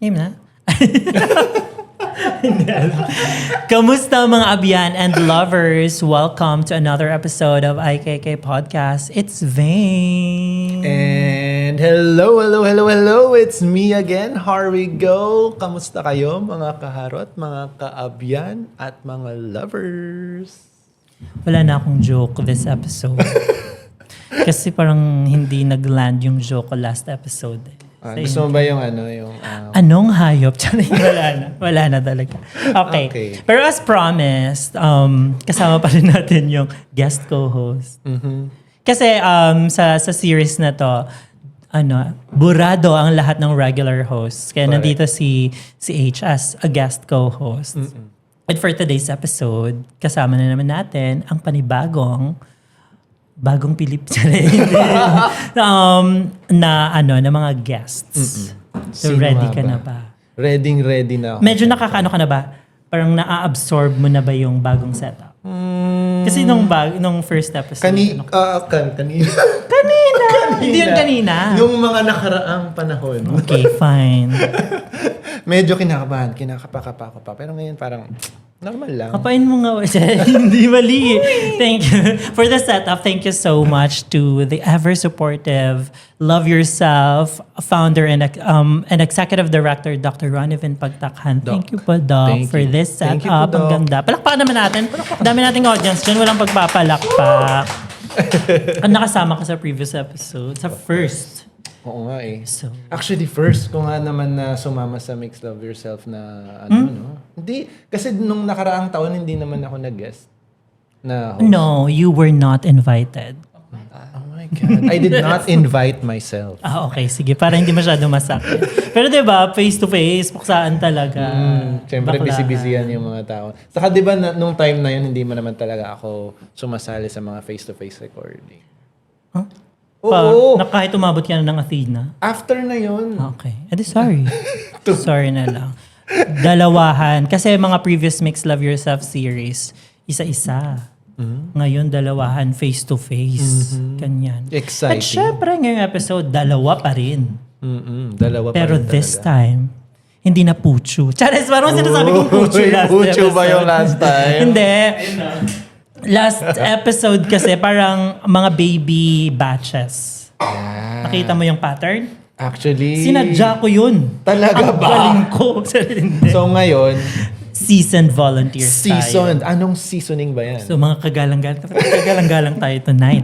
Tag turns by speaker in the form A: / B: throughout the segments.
A: Name na? Hindi alam. Kamusta mga abyan and lovers? Welcome to another episode of IKK Podcast. It's Vane.
B: And hello! It's me again, Harvey Go. Kamusta kayo mga kaharot, mga kaabyan, at mga lovers?
A: Wala na akong joke this episode. Kasi parang hindi nag-land yung joke ko last episode.
B: Gusto mo ba yung
A: Anong hayop? Wala na talaga. Okay. Pero as promised, kasama pa rin natin yung guest co-host. Kasi sa series na to, burado ang lahat ng regular hosts. Kaya nandito si H as a guest co-host. And for today's episode, kasama na naman natin ang panibagong Pilip na mga guests. So
B: Sino
A: ready
B: nga
A: ka
B: ba?
A: na ba?
B: Ready na ako.
A: Medyo nakakaano ka na ba? Parang na-absorb mo na ba yung bagong setup? Kasi nung first episode.
B: Kanina.
A: Hindi yun kanina.
B: Nung mga nakaraang panahon.
A: Okay, fine.
B: Medyo kinakabahan, kinakapaka pa. Pero ngayon parang normal lang.
A: Kapain mo nga. Hindi mali. Thank you. For the setup, thank you so much to the ever-supportive Love Yourself founder and executive director, Dr. Ronivin Pagtakhan. Thank you po, Doc, for this
B: Thank you
A: setup.
B: po, Doc.
A: Ang ganda. Palakpakan naman natin. Dami nating audience dyan. Walang pagpapalakpak. Ang nakasama ka sa previous episode. Sa first.
B: Oo nga eh.
A: So,
B: Actually, first ko nga naman na sumama sa Mix Love Yourself na no? Hindi, kasi nung nakaraang taon, hindi naman ako nag-guest na host.
A: no, you were not invited.
B: Oh my God. I did not invite myself.
A: Okay. Sige. Para hindi masyado masakit. Pero diba, face-to-face, puksaan talaga.
B: Siyempre,
A: Baklaan.
B: busy-busyhan yung mga tao. Saka diba, nung time na yun, hindi mo naman talaga ako sumasali sa mga face-to-face recording.
A: Huh?
B: Oo.
A: Kahit umabot ka na ng Athena.
B: After na yun.
A: Okay. Sorry. Sorry na lang. Dalawahan. Kasi mga previous Mix Love Yourself series, isa-isa. Ngayon, dalawahan, face-to-face. Kanyan.
B: Exciting.
A: At syempre, ngayong episode, dalawa pa rin.
B: Dalawa pa
A: Pero
B: rin
A: this
B: talaga.
A: time, hindi na puchu. Charis, parang sinasabi kong puchu last
B: Puchu
A: episode.
B: ba yung last time?
A: Hindi. Last episode kasi parang mga baby batches.
B: Yeah.
A: Nakita mo yung pattern?
B: Actually,
A: Sinadya ko yun.
B: Talaga
A: Ang
B: ba?
A: galing ko. Hindi.
B: So ngayon,
A: Seasoned volunteers
B: seasoned.
A: tayo.
B: Anong seasoning ba yan?
A: So mga kagalang-galang tayo tonight.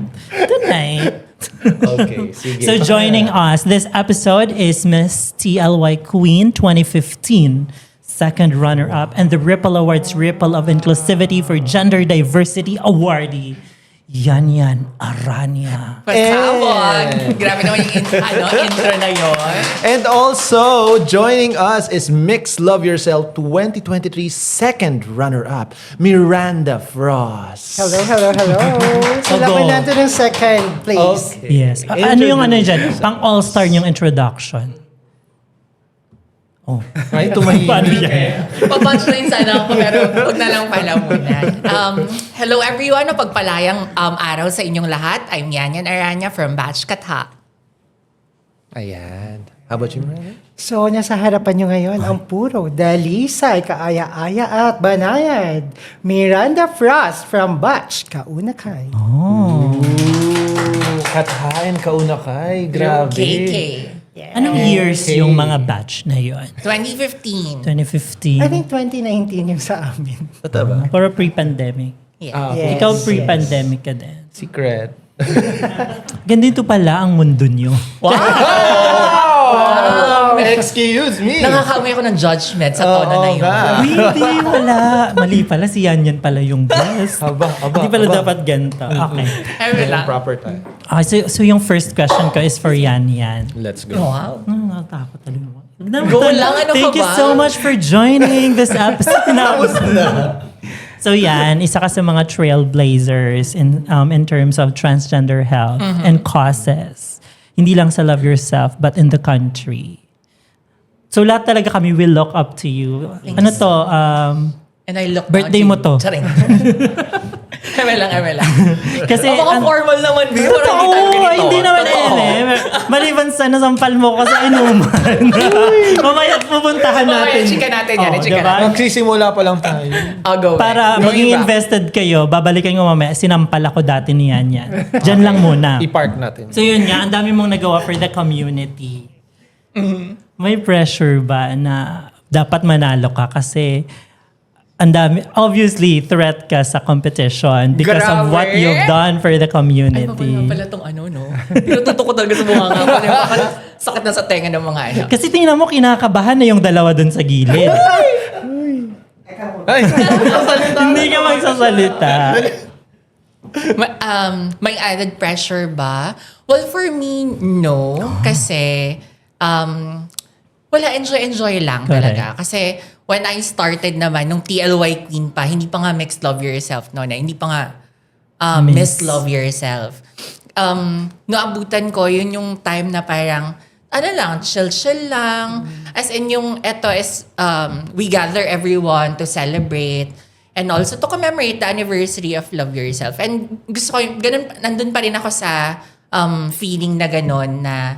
B: Okay, sige.
A: So joining us, this episode is Miss TLY Queen 2015. Second runner-up and the Ripple Awards Ripple of Inclusivity for Gender Diversity awardee, Yanyan Aranya.
C: Pagkabon! Grabe naman yung intro na yun.
B: And also, joining us is Mix Love Yourself 2023 second runner-up, Miranda Frost.
D: Hello. Sila
A: Hello.
D: ko natin ng second place.
A: Yes. Ano yung dyan? Pang all-star yung introduction. Oh.
B: Ay, tumahimik.
A: Paano yan?
C: Papunchline sana ako pero huwag na lang pala muna. Hello everyone, pagpalayang araw sa inyong lahat. I'm Yanyan Aranya from Batch Katha.
B: Ayan. How about you, Miranda?
D: So, nasa harapan nyo ngayon ang puro dalisay, kaaya-aya at banayad. Miranda Frost from Batch Kaunakay.
A: Oh.
B: Kathain kaunakay. Grabe.
C: KK.
A: Anong years yung mga batch na yun?
C: 2015.
A: 2015?
D: I think 2019 yung sa amin.
B: Totoo ba?
A: Pero pre-pandemic.
C: Yeah.
D: Yes,
A: Ikaw pre-pandemic ka din.
B: Secret.
A: Ganito pala ang mundo nyo.
B: Excuse me.
C: Nakakamoy ako ng judgment sa tono na yun.
A: Hindi, wala. Mali pala. Si Yanyan pala yung guest. Hindi pala dapat ganito. Okay.
C: Ayun lang.
B: Proper time.
A: So yung first question ko is for Yanyan.
B: Let's go.
C: Wow.
A: Nakatakot talaga.
C: Go lang, ano
A: Thank
C: ka
A: you
C: ba?
A: so much for joining this episode. So yan, isa ka sa mga trailblazers in terms of transgender health and causes. Hindi lang sa Love Yourself, but in the country. So lahat talaga kami will look up to you.
C: Thanks.
A: Ano to?
C: And I look
A: Birthday
C: down
A: mo to.
C: Charing. eme lang.
A: Kasi,
C: Baka formal naman, Bi. Parang
A: totoo,
C: hindi tayo ganito.
A: hindi naman
C: Totoo.
A: Maliban sa nasampal mo ko sa inuman. Mamaya pupuntahan
C: Mamaya,
A: natin.
C: chika natin yan,
A: Oo,
C: chika
A: diba?
C: natin.
B: Magsisimula pa lang tayo.
C: I'll go
A: Para
C: back.
A: maging
C: Going back.
A: invested kayo, babalikan ko mamaya, sinampal ako dati ni Yan. Diyan lang muna.
B: I-park natin.
A: So yun nga, ang dami mong nagawa for the community. May pressure ba na dapat manalo ka kasi ang dami, obviously, threat ka sa competition because of
C: Grabe.
A: what you've done for the
C: Ay,
A: community.
C: mapala pala tong ano, no? Tinututo ko talaga sa mga nga. Parang sakit na sa tenga ng mga ano.
A: Kasi tingnan mo, kinakabahan na yung dalawa dun sa gilid.
B: Ay,
A: Hindi ka magsasalita.
C: May added pressure ba? Well, for me, no. Kasi, wala, enjoy lang
A: Correct.
C: talaga. Kasi, when I started naman, nung TLY Queen pa, hindi pa nga Mix Love Yourself, no? Hindi pa nga Miss Love Yourself. Naabutan ko, yun yung time na parang, chill lang. As in yung, eto is, we gather everyone to celebrate and also to commemorate the anniversary of Love Yourself. And gusto ko, nandun pa rin ako sa feeling na ganun na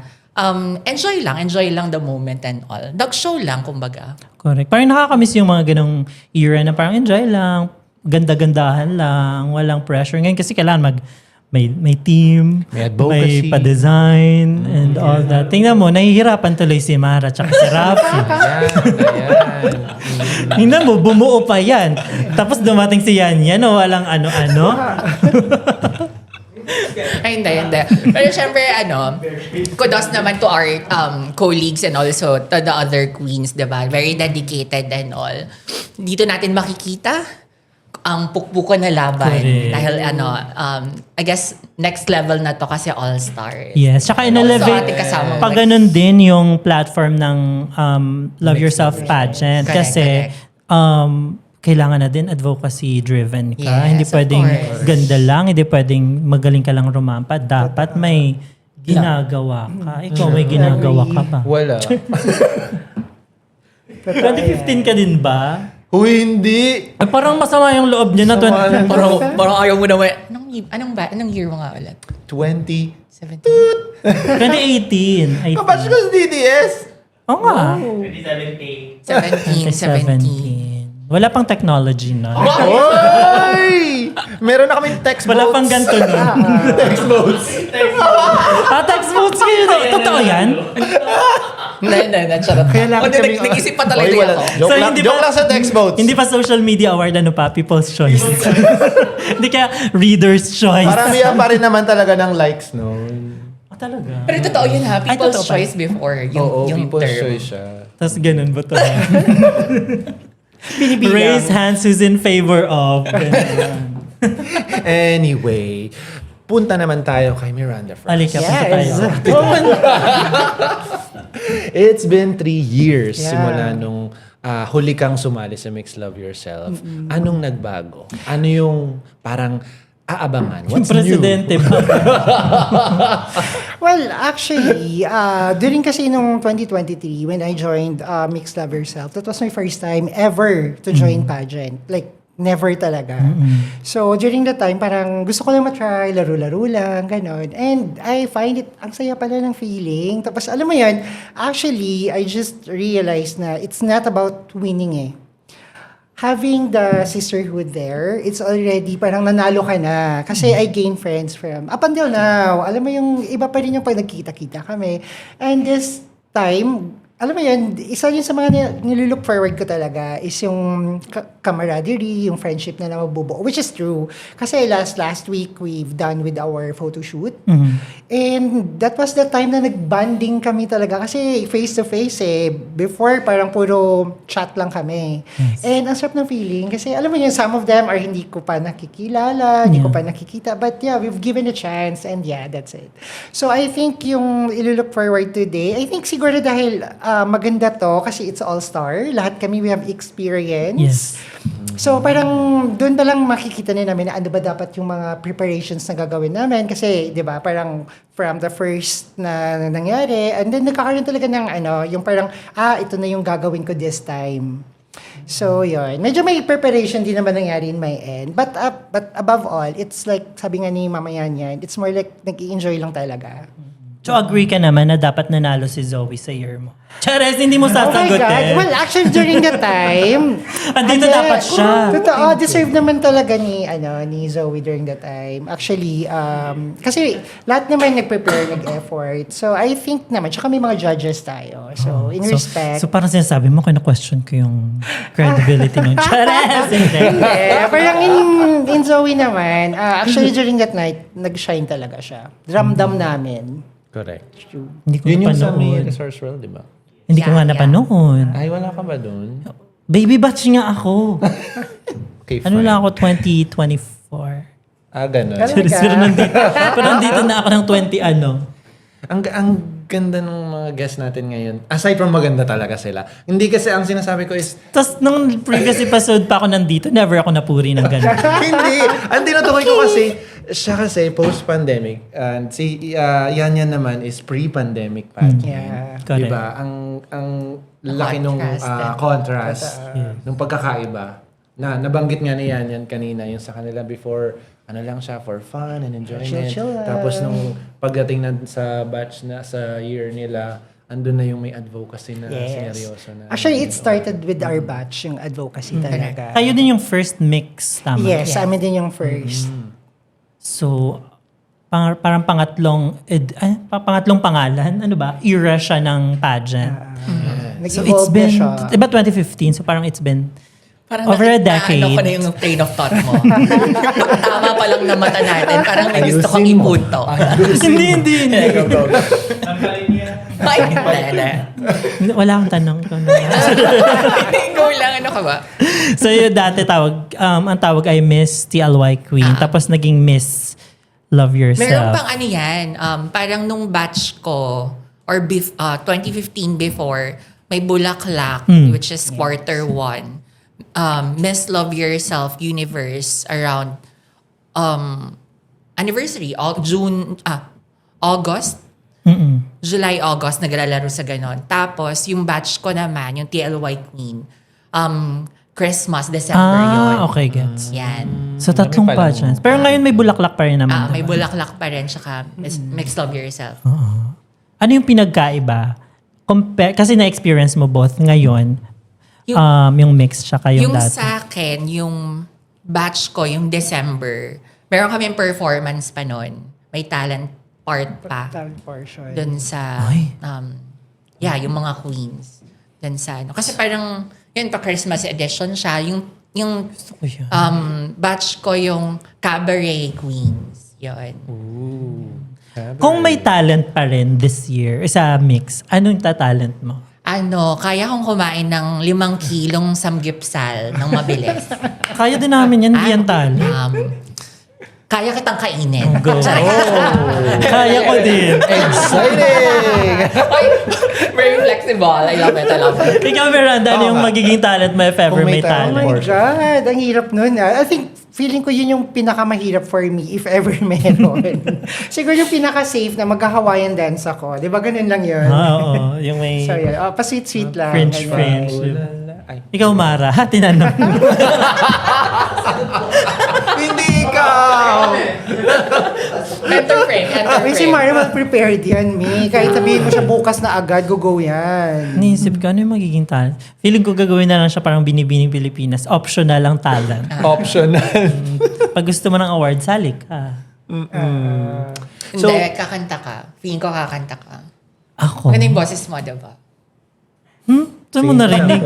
C: enjoy lang the moment and all. Dog show lang, kumbaga.
A: Correct. Parang nakakamiss yung mga ganong era na parang enjoy lang, ganda-gandahan lang, walang pressure. Ngayon kasi kailangan may team,
B: May advocacy.
A: may pa-design, and all that. Tingnan mo, nahihirapan tuloy si Mara tsaka si Rafi.
B: ayan.
A: Tingnan mo, bumuo pa yan. Tapos dumating si Yan, walang ano-ano.
C: Ay, hindi. Pero syempre, kudos naman to our colleagues and also to the other queens, diba? Very dedicated and all. Dito natin makikita ang pukpukan na laban.
A: Correct.
C: Dahil I guess next level na to kasi all-stars.
A: Yes, tsaka
C: And also
A: in-elevate,
C: ating kasamang
A: pag ganun din yung platform ng Love Yourself pageant.
C: Correct,
A: Kasi kailangan na din advocacy-driven ka.
C: Yes,
A: Hindi
C: of
A: pwedeng
C: course.
A: ganda lang, hindi pwedeng magaling ka lang rumampa. Dapat may ginagawa ka. Ikaw may ginagawa ka pa.
B: Wala.
A: 2015 ka din ba?
B: Huy, hindi.
A: Ay, parang masama yung loob niya na
B: Sama lang.
C: Parang ayaw mo naman. Anong year mo nga ulit?
B: 20.
C: 17?
A: 2018.
B: Kabatch ko sa DDS.
A: Oo nga.
C: 17.
A: Wala pang technology na.
B: Oy! Meron na kaming text
A: Wala
B: votes.
A: pang ganito nun.
B: Text votes.
A: Text votes kayo. Totoo yan?
C: Hindi, charot.
B: Kaya lang kami...
C: Nag-isip pa talaga
B: Oy, wala.
C: ako.
B: Joke,
A: So,
B: lang,
A: hindi
B: joke
A: pa-
B: lang sa text votes.
A: Hindi pa social media award, People's Choice. Hindi kaya Reader's Choice.
B: Paramihan pa rin naman talaga ng likes, no?
A: Talaga.
C: Pero totoo yun ha,
A: Ay,
C: people's
A: totoo pa.
C: choice before yung,
B: Oo,
C: yung
B: people's
C: term.
B: choice siya.
A: Tapos ganun ba to?
D: Binibilang.
A: Raise hands who's in favor of. Ganun.
B: Anyway, punta naman tayo kay Miranda Frost.
A: Halika, punta
D: Yes.
A: tayo.
B: It's been 3 years
D: Yeah.
B: simula nung huli kang sumali sa Mix Love Yourself. Anong nagbago? Ano yung parang aabangan?
A: Yung
B: What's new?
A: presidente ba?
D: Well, actually, during kasi nung 2023, when I joined Mix Love Yourself, that was my first time ever to join pageant. Like, never talaga. So, during that time, parang gusto ko lang matry, laro-laro lang, ganon. And I find it, ang saya pala ng feeling. Tapos, alam mo yan, actually, I just realized na it's not about winning eh. Having the sisterhood there, it's already parang nanalo ka na. Kasi I gain friends from, up until now, alam mo yung iba pa rin yung pag nagkita-kita kami. And this time, alam mo yun, isa yun sa mga nilulook forward ko talaga is yung camaraderie, yung friendship na mabubuo, which is true. Kasi last week, we've done with our photo shoot. And that was the time na nag-bonding kami talaga. Kasi face-to-face eh. Before, parang puro chat lang kami. And ang sarap ng feeling. Kasi alam mo yun, some of them are hindi ko pa nakikilala, hindi ko pa nakikita. But yeah, we've given a chance. And yeah, that's it. So I think yung ilulook forward today, I think siguro dahil maganda to kasi it's all-star. Lahat kami, we have experience.
A: Yes.
D: So parang doon pa lang makikita na namin na ano ba dapat yung mga preparations na gagawin namin. Kasi, di ba, parang from the first na nangyari, and then nagkakaroon talaga ng yung parang, ito na yung gagawin ko this time. So, yun. Medyo may preparation din naman nangyari in my end. But above all, it's like, sabi nga ni Mama Yan, it's more like nag-i-enjoy lang talaga.
A: So agree ka naman na dapat nanalo si Zoe sa year mo. Chares, hindi mo
D: Oh my God.
A: sasagutin.
D: Well, actually, during the time...
A: Andito dapat siya.
D: Totoo, deserve naman talaga ni Zoe during the time. Actually, kasi lahat naman nag-prepare, nag-effort. So, I think naman, tsaka may mga judges tayo. So, in respect...
A: So parang sinasabi mo, kina-question ko yung credibility ng Chares. Hindi.
D: Yeah, parang in Zoe naman, actually during that night, nag-shine talaga siya. Ramdam namin.
B: Correct.
A: Hindi ko
B: Yun yung sa may
A: napanood.
B: Resource World, di ba?
A: Hindi ko nga napanood.
B: Ay, wala ka ba dun?
A: Baby batch nga ako.
B: Okay,
A: Ano
B: fine.
A: lang ako, 2024.
B: Ganun.
D: Talaga?
A: Pero nandito na ako ng 20 ano.
B: Ang ganda ng mga guests natin ngayon. Aside from maganda talaga sila. Hindi kasi ang sinasabi ko is,
A: Tapos nung previous episode pa ako nandito, never ako napuri ng ganun.
B: hindi. Ang tinutukoy ko kasi, siya kasi post-pandemic. And si Yan naman is pre-pandemic pa.
D: Yeah.
A: Correct.
B: Diba? Ang laki nung contrast. Nung pagkakaiba. Nabanggit nga ni Yan kanina, yung sa kanila before, lang siya, for fun and enjoyment.
D: Chill lang.
B: Tapos nung pagdating na sa batch na sa year nila, andun na yung may advocacy na seryoso na.
D: Actually, it started with our batch, yung advocacy talaga.
A: Kayo din yung first mix, tama?
D: Yes, amin din yung first.
A: So, parang pangatlong pangalan, ano ba? Era siya ng pageant. So it's
D: Nag-evolve na
A: been,
D: siya.
A: diba 2015? So parang it's been
C: Parang
A: over a decade.
C: Ano ko na yung train of thought mo. Tama pa lang na mata natin. Parang may gusto kang
B: Ayusin mo.
C: ipunto.
A: Hindi.
C: Ay, hindi.
A: Wala akong tanong.
C: Go lang, ano ka ba?
A: So yung dati ang tawag ay Miss TLY Queen. Tapos naging Miss Love Yourself.
C: Meron pang ano yan, parang nung batch ko, or 2015 before, may Bulaklak, which is quarter 1. Miss Love Yourself Universe around anniversary, August? July, August, naglalaro sa ganon. Tapos, yung batch ko naman, yung TLY Queen, Christmas, December yun.
A: Okay, gets.
C: Yan.
A: So tatlong
B: Dami palang-
A: pageants. Pero ngayon may bulaklak pa rin naman.
C: May
A: diba?
C: Bulaklak pa rin, tsaka Mix Love Yourself.
A: Ano yung pinagkaiba? Kasi na-experience mo both ngayon, yung mix tsaka yung
C: Yung
A: dati.
C: sa akin, yung batch ko, yung December, meron kaming performance pa nun. May talent part pa.
D: Talent portion.
C: Doon sa, yung mga queens. Doon sa, kasi parang, yun pa Christmas edition siya. Yung batch ko yung cabaret queens. Yun.
A: Kung may talent pa rin this year sa mix, anong tatalent mo?
C: Kaya kong kumain ng 5 kilong samgyupsal ng mabilis.
A: Kaya din namin yan, hindi yan talent.
C: Kaya kitang kainin.
A: Go. Kaya ko din.
B: exciting!
C: Ay, very flexible. I love it.
A: Ikaw, Miranda, ano yung magiging talent mo if ever
B: Kung
A: may
B: may
D: Oh
A: talent?
D: my God, ang hirap nun. I think, feeling ko yun yung pinakamahirap for me if ever meron. Siguro yung pinaka-safe na mag-Hawaiian dance ako. Di ba ganun lang yun?
A: Oo, yung may
D: So yun, pa-sweet lang.
A: French
D: Ganun.
A: friendship.
B: Ay.
A: Ikaw, Mara, tinanong mo.
B: Hindi ikaw!
C: Enter frame.
D: Ay, si Mario well-prepared yan, me. Kahit sabihin mo siya bukas na agad, go yan.
A: Niisip ko, ano yung magiging talent? Feeling ko gagawin na lang siya parang binibining Pilipinas. Optional lang talent.
B: Optional.
A: Pag gusto mo ng award, sali ka.
C: Hindi, kakanta ka. Feeling ko kakanta ka.
A: Ako?
C: Maganda yung boses mo, diba?
A: Saan mo narinig?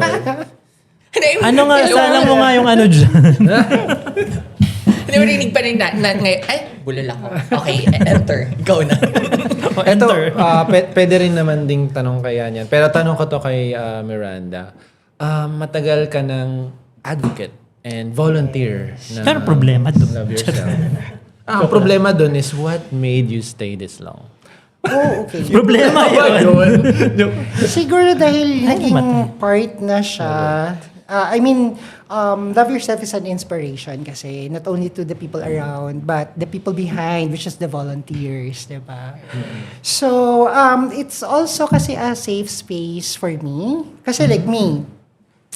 C: Hindi,
A: Ano nga, salang mo nga yung ano dyan.
C: Hindi mo rinig pa rin na ngayon. Ay, bulol ako. Okay, enter. Go na.
B: Ito,
A: Enter.
B: pwede rin naman ding tanong kaya niyan. Pero tanong ko to kay Miranda. Matagal ka ng advocate and volunteer na
A: Pero problema doon.
B: Love Yourself. Ang problema doon is what made you stay this long?
D: Oh, okay.
A: Problema yun.
D: Siguro dahil naging part na siya. Love Yourself is an inspiration kasi not only to the people around, but the people behind, which is the volunteers, diba? So, it's also kasi a safe space for me. Kasi like me,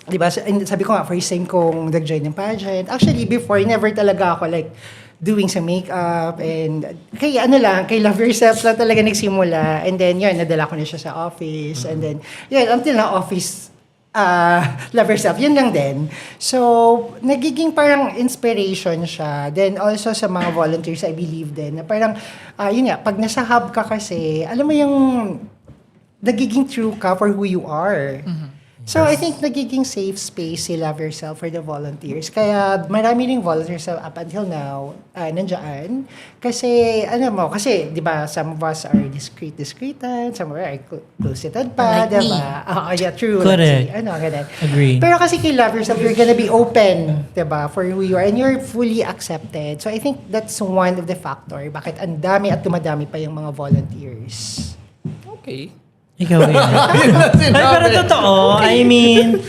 D: di ba, sabi ko nga, first time kong nag-join ng pageant. Actually, before, never talaga ako like, doing some makeup and kay Love Yourself lang talaga nagsimula. And then, yun, nadala ko na siya sa office. And then, yun, until na office, Love Yourself, yun lang din. So, nagiging parang inspiration siya. Then, also sa mga volunteers, I believe din, na parang, yun nga, pag nasa hub ka kasi, alam mo yung nagiging true ka for who you are. So, I think nagiging safe space si Love Yourself for the volunteers. Kaya marami ring volunteers up until now nandiyan. Kasi, kasi, di ba, some of us are discreet-discreetan, some are closeted pa,
C: Like
D: di
C: me.
D: ba? Yeah, true.
A: Correct.
D: Ganun.
A: Agree.
D: Pero kasi kay Love Yourself, you're gonna be open, di ba, for who you are, and you're fully accepted. So, I think that's one of the factor bakit ang dami at dumadami pa yung mga volunteers.
B: Okay.
A: Ikaw yun. Ay, pero totoo. I mean,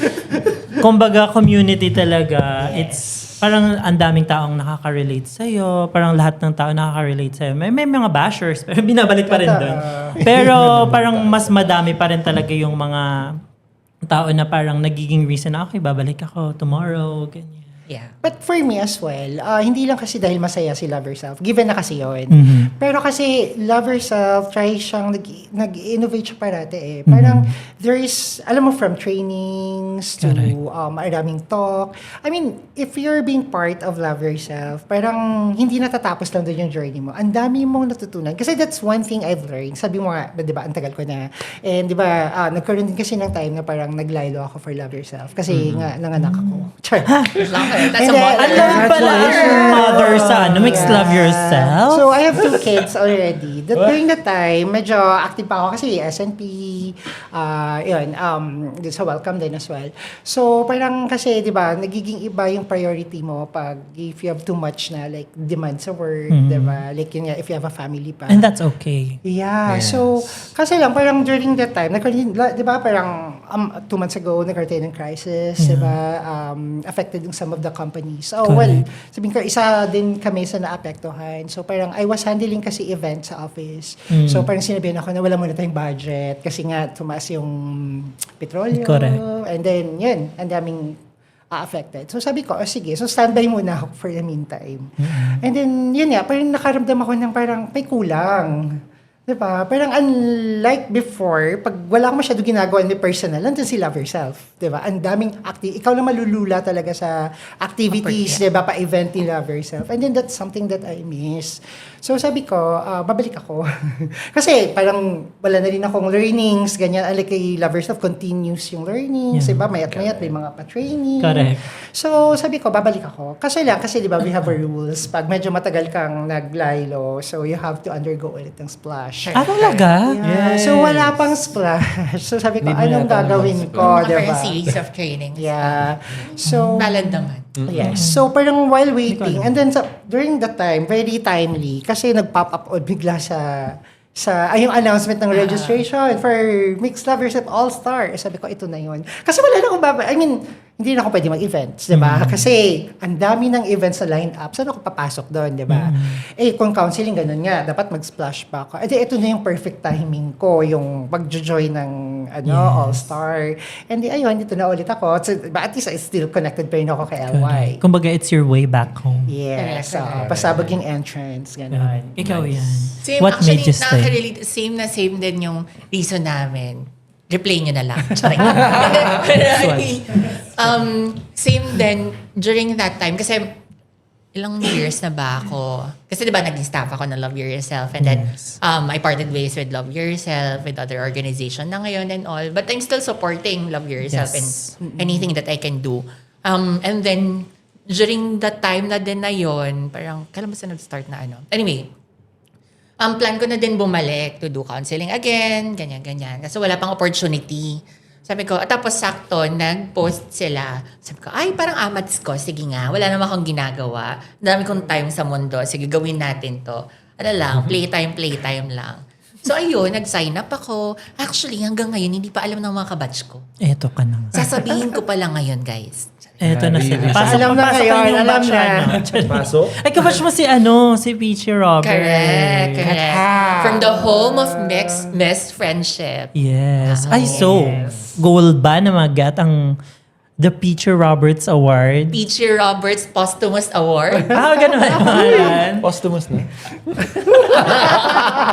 A: kumbaga community talaga. It's parang ang daming taong nakaka-relate sa'yo. Parang lahat ng tao nakaka-relate sa'yo. May mga bashers, pero binabalik pa rin doon. Pero parang mas madami pa rin talaga yung mga tao na parang nagiging reason na, okay, babalik ako tomorrow, ganyan.
C: Yeah.
D: But for me as well, hindi lang kasi dahil masaya si Love Yourself. Given na kasi yun. Pero kasi Love Yourself, try siyang nag-innovate siya parati eh. Parang there is, alam mo, from trainings to maraming talk. I mean, if you're being part of Love Yourself, parang hindi natatapos lang doon yung journey mo. Ang dami mong natutunan. Kasi that's one thing I've learned. Sabi mo nga, di ba, ang tagal ko na. And di ba, nagkaroon din kasi ng time na parang naglaylo ako for Love Yourself. Kasi nga, nanganak ako. Char.
C: That's a
D: And
C: mother.
A: Alam pala ang mother sa Mix Love Yourself.
D: So, I have 2 kids already. During the time, medyo active pa ako kasi SNP, sa Welcome din as well. So, parang kasi, di ba, nagiging iba yung priority mo pag if you have too much na, like, demand sa work, di ba? Like, yun nga, if you have a family pa.
A: And that's okay.
D: Yeah. So, kasi lang, parang during that time, di ba, parang 2 months ago, nagkaroon ng crisis, di ba? Affected yung some of the companies. So, well, sabihin ko, isa din kami sa naapektuhan. So, parang I was handling kasi event sa office. So, parang sinabihan ako na wala muna tayong budget kasi nga tumaas yung petrolyo.
A: Correct.
D: And then, yun, ang daming affected. So, sabi ko, sige, so standby muna ako for the meantime. And then, yun nga, parang nakaramdam ako ng parang may kulang. Diba? Parang unlike before, pag wala akong masyado ginagawa ni personal, nandun si Love Yourself. Diba? Ang daming ikaw lang malulula talaga sa activities, diba? Pa-event ni Love Yourself. And then that's something that I miss. So sabi ko, babalik ako. Kasi parang wala na rin akong learnings, ganyan. Like kay Love Yourself, continuous yung learnings. Diba? Mayat-mayat, may mga pa-training.
A: Correct.
D: So sabi ko, babalik ako. Kasi diba, we have our rules. Pag medyo matagal kang naglaylo, so you have to undergo ulit ng splash.
A: Talaga?
D: Yeah.
B: Yes.
D: So, wala pang splash. So, sabi ko,
B: Hindi mo
D: anong
B: yata
D: gagawin
B: naman
D: ko,
C: Mga
D: diba?
C: parang series of trainings.
D: Yeah. So,
C: Valid naman.
D: yes. So, parang while waiting, and then during the time, very timely, kasi nag-pop up bigla sa yung announcement ng registration for Mix Love Yourself All-Star. Sabi ko, ito na yun. Kasi wala na akong hindi na ako pwede mag-events, di ba? Kasi ang dami ng events na lined up. Saan ako papasok doon, di ba? Kung counseling, ganun nga, dapat mag-splash pa ako. Ito na yung perfect timing ko, yung pag-join ng All-Star. And ayun, dito na ulit ako. So, at least I still connected pa rin ako kay LY.
A: Kumbaga, it's your way back home.
D: Yes.
C: Correct.
D: Pasabog yung entrance, ganun.
A: Ikaw yan.
C: Same,
A: What made
C: actually,
A: you stay?
C: nakaka-relate. Same din yung reason namin. Replay nyo na lang. Sorry. Same din during that time. Kasi ilang years na ba ako? Kasi diba naging staff ako ng Love Yourself. And then I parted ways with Love Yourself, with other organization na ngayon and all. But I'm still supporting Love Yourself and anything that I can do. And then during that time na din na yun, parang kailan ba sa nag-start na ano? Anyway, plan ko na din bumalik to do counseling again, ganyan-ganyan. Kasi wala pang opportunity. Sabi ko, tapos sakto, nag-post sila. Sabi ko, ay, parang amats ko. Sige nga, wala naman akong ginagawa. Dami kong time sa mundo. Sige, gawin natin to. Ano lang, playtime lang. So ayun, nag-sign up ako. Actually, hanggang ngayon, hindi pa alam ng mga kabatch ko.
A: Eto ka na.
C: Sasabihin ko pa lang ngayon, guys.
A: Eto na sila.
D: Alam na
A: pasok
D: ngayon,
A: yung
D: alam
A: batch
D: na.
B: Pasok?
A: Ay, kabatch mo si Peachy Robert.
C: Correct. From the home of Miss Friendship.
A: Yes. Ay, so, goal ba na mag-get ang The Peachy Roberts Award.
C: Peachy Roberts Posthumous Award.
A: Ganun naman.
B: Posthumous na.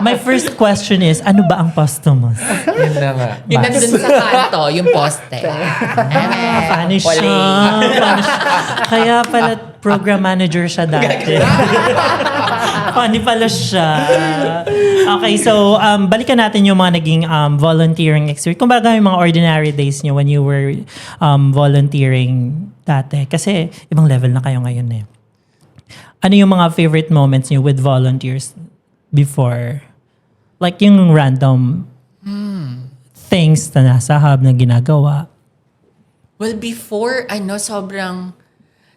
A: My first question is, ano ba ang posthumous?
B: Yun na nga.
C: Yung nandun sa kanto, yung poste.
A: Funny siya. Funny siya. Kaya pala program manager siya dati. Funny pala siya. Okay, so balikan natin yung mga naging volunteering experience. Kung baga yung mga ordinary days niyo when you were volunteering dati. Kasi ibang level na kayo ngayon eh. Ano yung mga favorite moments niyo with volunteers before? Like yung random things na nasa hub na ginagawa.
C: Well, before, sobrang,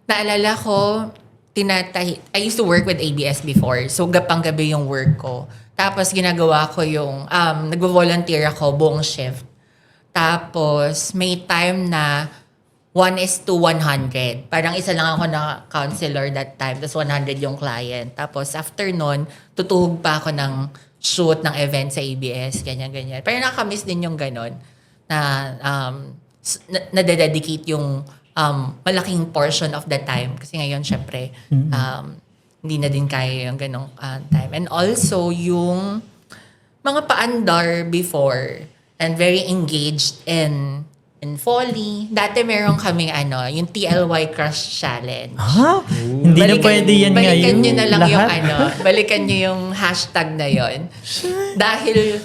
C: naalala ko, I used to work with ABS before. So, gapang-gabi yung work ko. Tapos, ginagawa ko yung, nagvo-volunteer ako buong shift. Tapos, may time na 1:100. Parang isa lang ako na counselor that time. Tapos 100 yung client. Tapos after nun, tutuhog pa ako ng shoot ng event sa ABS. Ganyan. Pero nakamiss din yung ganon. Na nadededicate yung malaking portion of the time. Kasi ngayon, syempre, hindi na din kaya yung ganong time. And also, yung mga paandar before and very engaged in Foley. Dati meron kaming yung TLY Crush Challenge.
A: Ha? Hindi na pwede yan ngayon.
C: Balikan nyo na lang
A: Lahat?
C: balikan nyo yung hashtag na yon. Dahil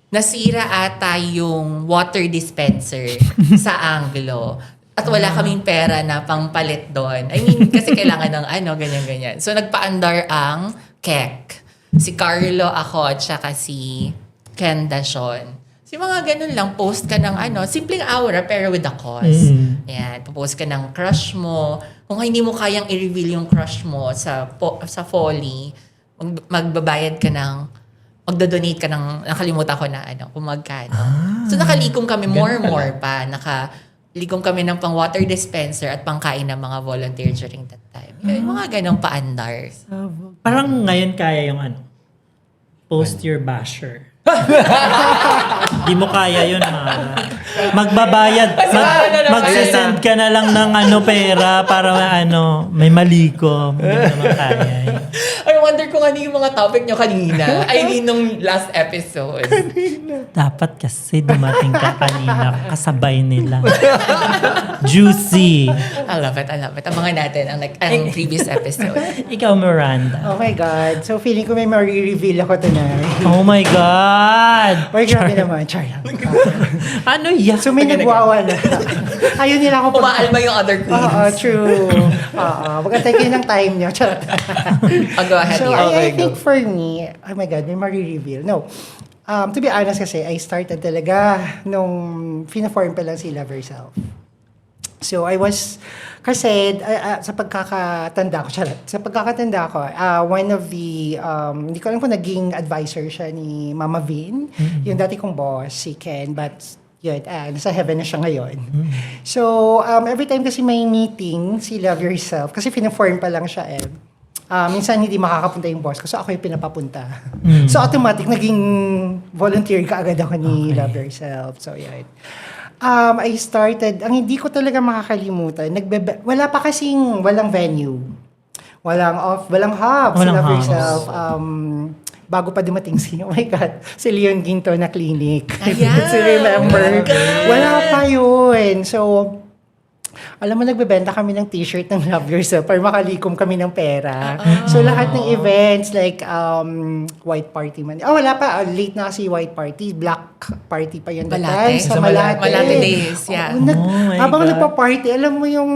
C: nasira ata yung water dispenser sa Anglo. At wala kaming pera na pangpalit doon. I mean, kasi kailangan ng ganyan-ganyan. So, nagpaandar ang Kek. Si Carlo, ako, at saka si Ken Dashon. Si mga ganun lang, post ka ng simpleng aura pero with a cause. Yan, post ka ng crush mo. Kung hindi mo kayang i-reveal yung crush mo sa Foley, magbabayad ka magdodonate ka ng, nakalimutan ko na kung magkano. So nakalikom kami more pa. Nakalikom kami ng pang water dispenser at pangkain ng mga volunteer during that time. Yung mga ganong paandar.
A: Parang ngayon kaya yung post your basher. Di mo kaya yun, Mara. Magbabayad. Magsisend ka na lang ng pera para may malikom. Hindi naman kaya yun.
C: I wonder kung ano yung mga topic nyo kanina. I mean, nung last episode.
A: Dapat kasi dumating ka kanina. Kasabay nila. Juicy.
C: I love it. Abangan natin ang previous episode.
A: Ikaw, Miranda.
D: Oh my God. So feeling ko may ma-reveal ako tonight.
A: Oh my God!
D: Oy, grabe naman. Char lang.
A: Ano yan?
D: So may nagwawala. Ayun nila ako
C: Umaalma yung other queens.
D: Oo, true. Magkantay kayo ng time nyo. Charot.
C: Go ahead.
D: So
C: Ian.
D: I think for me, oh my God, may ma-reveal. No. To be honest kasi, I started talaga nung fina-form pa lang si Love Yourself. So I was, kasi sa pagkakatanda ko, one of the, hindi ko alam kung naging advisor siya ni Mama Vin, yung dati kong boss, si Ken, but yun, nasa heaven na siya ngayon. So, every time kasi may meeting, si Love Yourself, kasi fina-form pa lang siya minsan hindi makakapunta yung boss ko, so ako yung pinapapunta. So automatic, naging volunteer ka agad ako ni Love Yourself. So yun. I started, ang hindi ko talaga makakalimutan, walang venue. Walang hub sa Love Yourself. Bago pa dumating oh my God, si Leon Ginto na clinic.
C: Ayan!
D: So remember? Wala pa yun. So, alam mo, nagbebenta kami ng t-shirt ng Love Yourself para makalikom kami ng pera. So, lahat ng events like white party man. Wala pa. Late na kasi white party. Black party pa yun.
C: Malate.
D: Sa Malate.
C: Malate days, yeah.
D: Habang nagpa-party, alam mo yung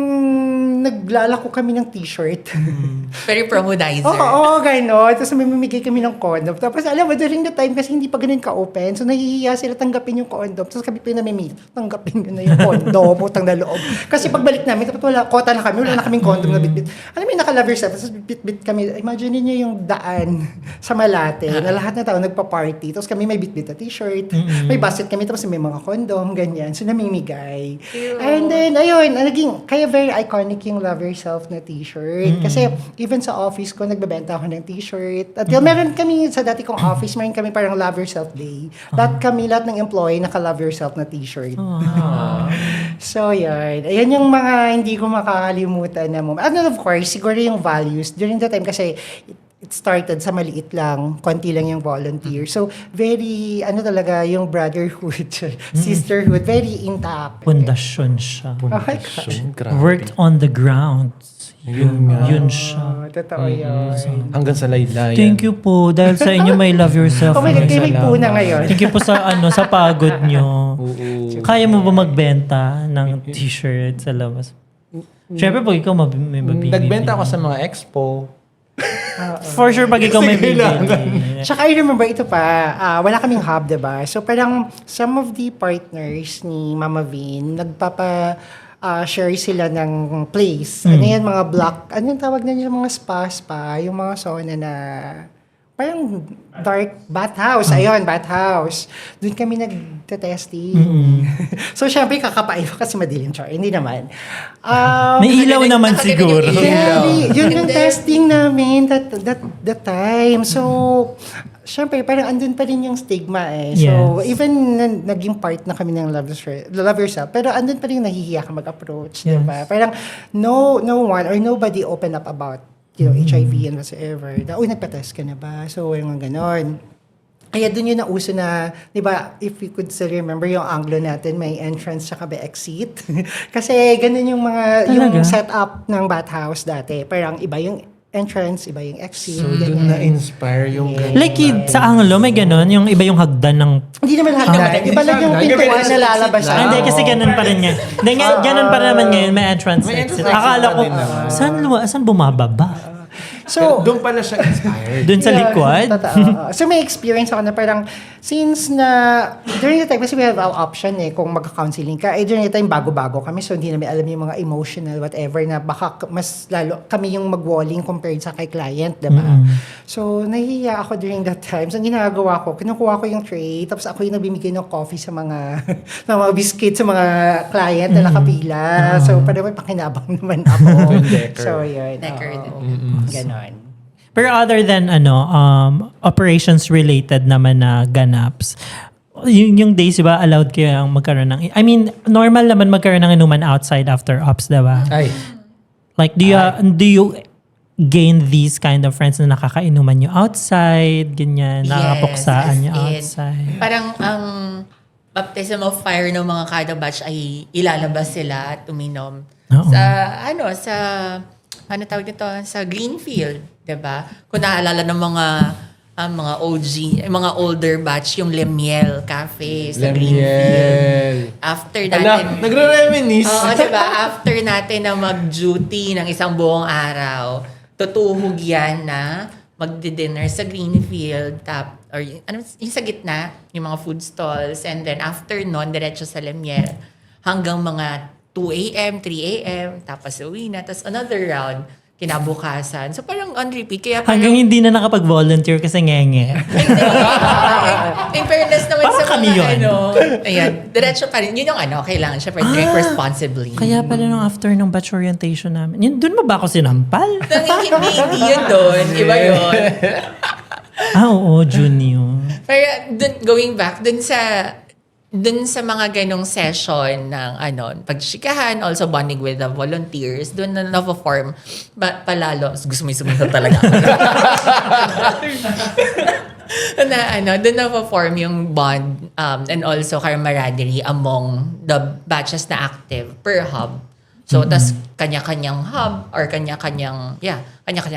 D: naglalako kami ng t-shirt.
C: Very promodizer.
D: Oo, gano'n. Tapos mamimigay kami ng condom. Tapos alam mo, during the time kasi hindi pa ganun ka-open. So, nahihiya sila tanggapin yung condom. Tapos kami pa yung namimigay, tanggapin ko na yung condom, utang na loob. Kasi pagbalik namin, tapos kota na kami, wala na kaming condom na bitbit. Alam mo, naka-Love Yourself, tapos bitbit kami. Imagine niyo yung daan sa Malate, na lahat na tao nagpa-party. Tapos kami may bitbit na t-shirt, may basket kami, tapos may mga condom, ganyan. So, namimigay. And then, ayun, kaya very iconic yung Love Yourself na t-shirt. Kasi even sa office ko, nagbebenta ako ng t-shirt. At meron kami, sa dati kong office, meron kami parang Love Yourself Day. Lahat ng employee, naka-Love Yourself na t-shirt. So, yun. Ayan yung mga hindi ko makakalimutan na moment. And then, of course, siguro yung values. During the time, kasi it started sa maliit lang, konti lang yung volunteer. So, very, talaga, yung brotherhood, sisterhood, very intact.
A: Pundasyon siya.
B: Grabe.
A: Worked on the ground. Yun siya.
D: Totoo yun.
B: Hanggang sa laylayan.
A: Thank you po. Dahil sa inyo, may love yourself.
D: Oh my God, kayo may puna ngayon.
A: Thank you po sa sa pagod nyo. Kaya mo ba magbenta ng t-shirt sa labas? Siyempre, pag ikaw may mabibili.
B: Nagbenta ako sa mga expo.
A: For sure, pag ikaw may bibili.
D: Tsaka I remember ito pa, wala kaming hub, diba? So parang some of the partners ni Mama Vin, share sila ng place. Ano yan, mga block, ano yung tawag na yung mga spa, yung mga sauna na parang dark bathhouse. Ayun, bathhouse. Doon kami nagte-testing. So, syempre, kakapain ko kasi madilim. Char. Hindi naman.
A: May ilaw naman siguro.
D: Yun yung testing namin that time. So, syempre, parang andun pa rin yung stigma eh. So, even naging part na kami ng Love Yourself, pero andun pa rin nahihiya ka mag-approach.
A: Yes.
D: Diba? Parang no one or nobody open up about HIV and whatsoever. Nagpa-test ka na ba? So, yung ganon. Kaya dun yun nauso na, di ba, if you could still remember yung Anglo natin, may entrance tsaka may exit. Kasi ganun yung yung setup ng bathhouse dati. Parang iba yung entrance, iba yung exit.
B: So, dun na-inspire yung ganun.
A: Like sa Anglo, may ganun, yung iba yung hagdan ng...
D: Hindi naman hagdan. Iba lang yung pintuan na lalabas siya.
A: Hindi, kasi ganun pa rin nga. Hindi nga, ganun pa naman ngayon, may entrance exit. Akala ko, saan bumababa?
D: So,
B: doon pala siya inspired.
A: Doon sa liquid?
D: Totoo. So, may experience ako na parang, since na, during the time, kasi we have our option kung magka-counseling ka, during the time, bago-bago kami, so hindi namin alam yung mga emotional, whatever, na baka mas lalo kami yung mag-walling compared sa kay client, diba? So, nahihiya ako during that time. So, ang ginagawa ko, kinukuha ko yung tray, tapos ako yung nabimigay ng coffee sa mga, ng mga biscuit sa mga client na nakapila. So, parang may pakinabang naman ako. So, yun. Ganon.
A: Pero other than operations related naman na ganaps, yung days, diba, allowed kayo ang magkaroon ng... I mean, normal naman magkaroon ng inuman outside after ops, diba?
B: Ay.
A: Like, do you gain these kind of friends na nakakainuman nyo outside, ganyan, nakakapuksaan nyo outside?
C: Parang ang baptism of fire ng mga kada batch ay ilalabas sila at uminom. Sa Greenfield, 'di ba? Kung naalala ng mga OG, mga older batch, yung Lemiel Cafe sa Greenfield. After natin,
B: nagre-reminisce.
C: Oo, 'di ba? After natin na mag-duty ng isang buong araw, tutuhog yan na magdi-dinner sa Greenfield, yung sa gitna, yung mga food stalls, and then after nun, diretso sa Lemiel, hanggang mga 2 a.m., 3 a.m., tapos uwi na, tapos another round, kinabukasan. So parang on repeat. Kaya parang,
A: hanggang hindi na nakapag-volunteer kasi ngenge.
C: in fairness naman
A: Parang
C: sa
A: kami yun.
C: mga ayan, diretso pa rin. Yun yung kailangan syempre drink responsibly.
A: Kaya pala nung after ng batch orientation namin, yun, dun mo ba ako sinampal?
C: Hindi yun doon. Iba yun.
A: Oo, junior.
C: Pero going back, dun sa mga ganong session ng pagchikahan, also bonding with the volunteers, doon na na-form palalo. Gusto mo sumunod talaga. Doon na-form yung bond and also camaraderie among the batches na active per hub. So, tas kanya-kanyang hub or kanya-kanyang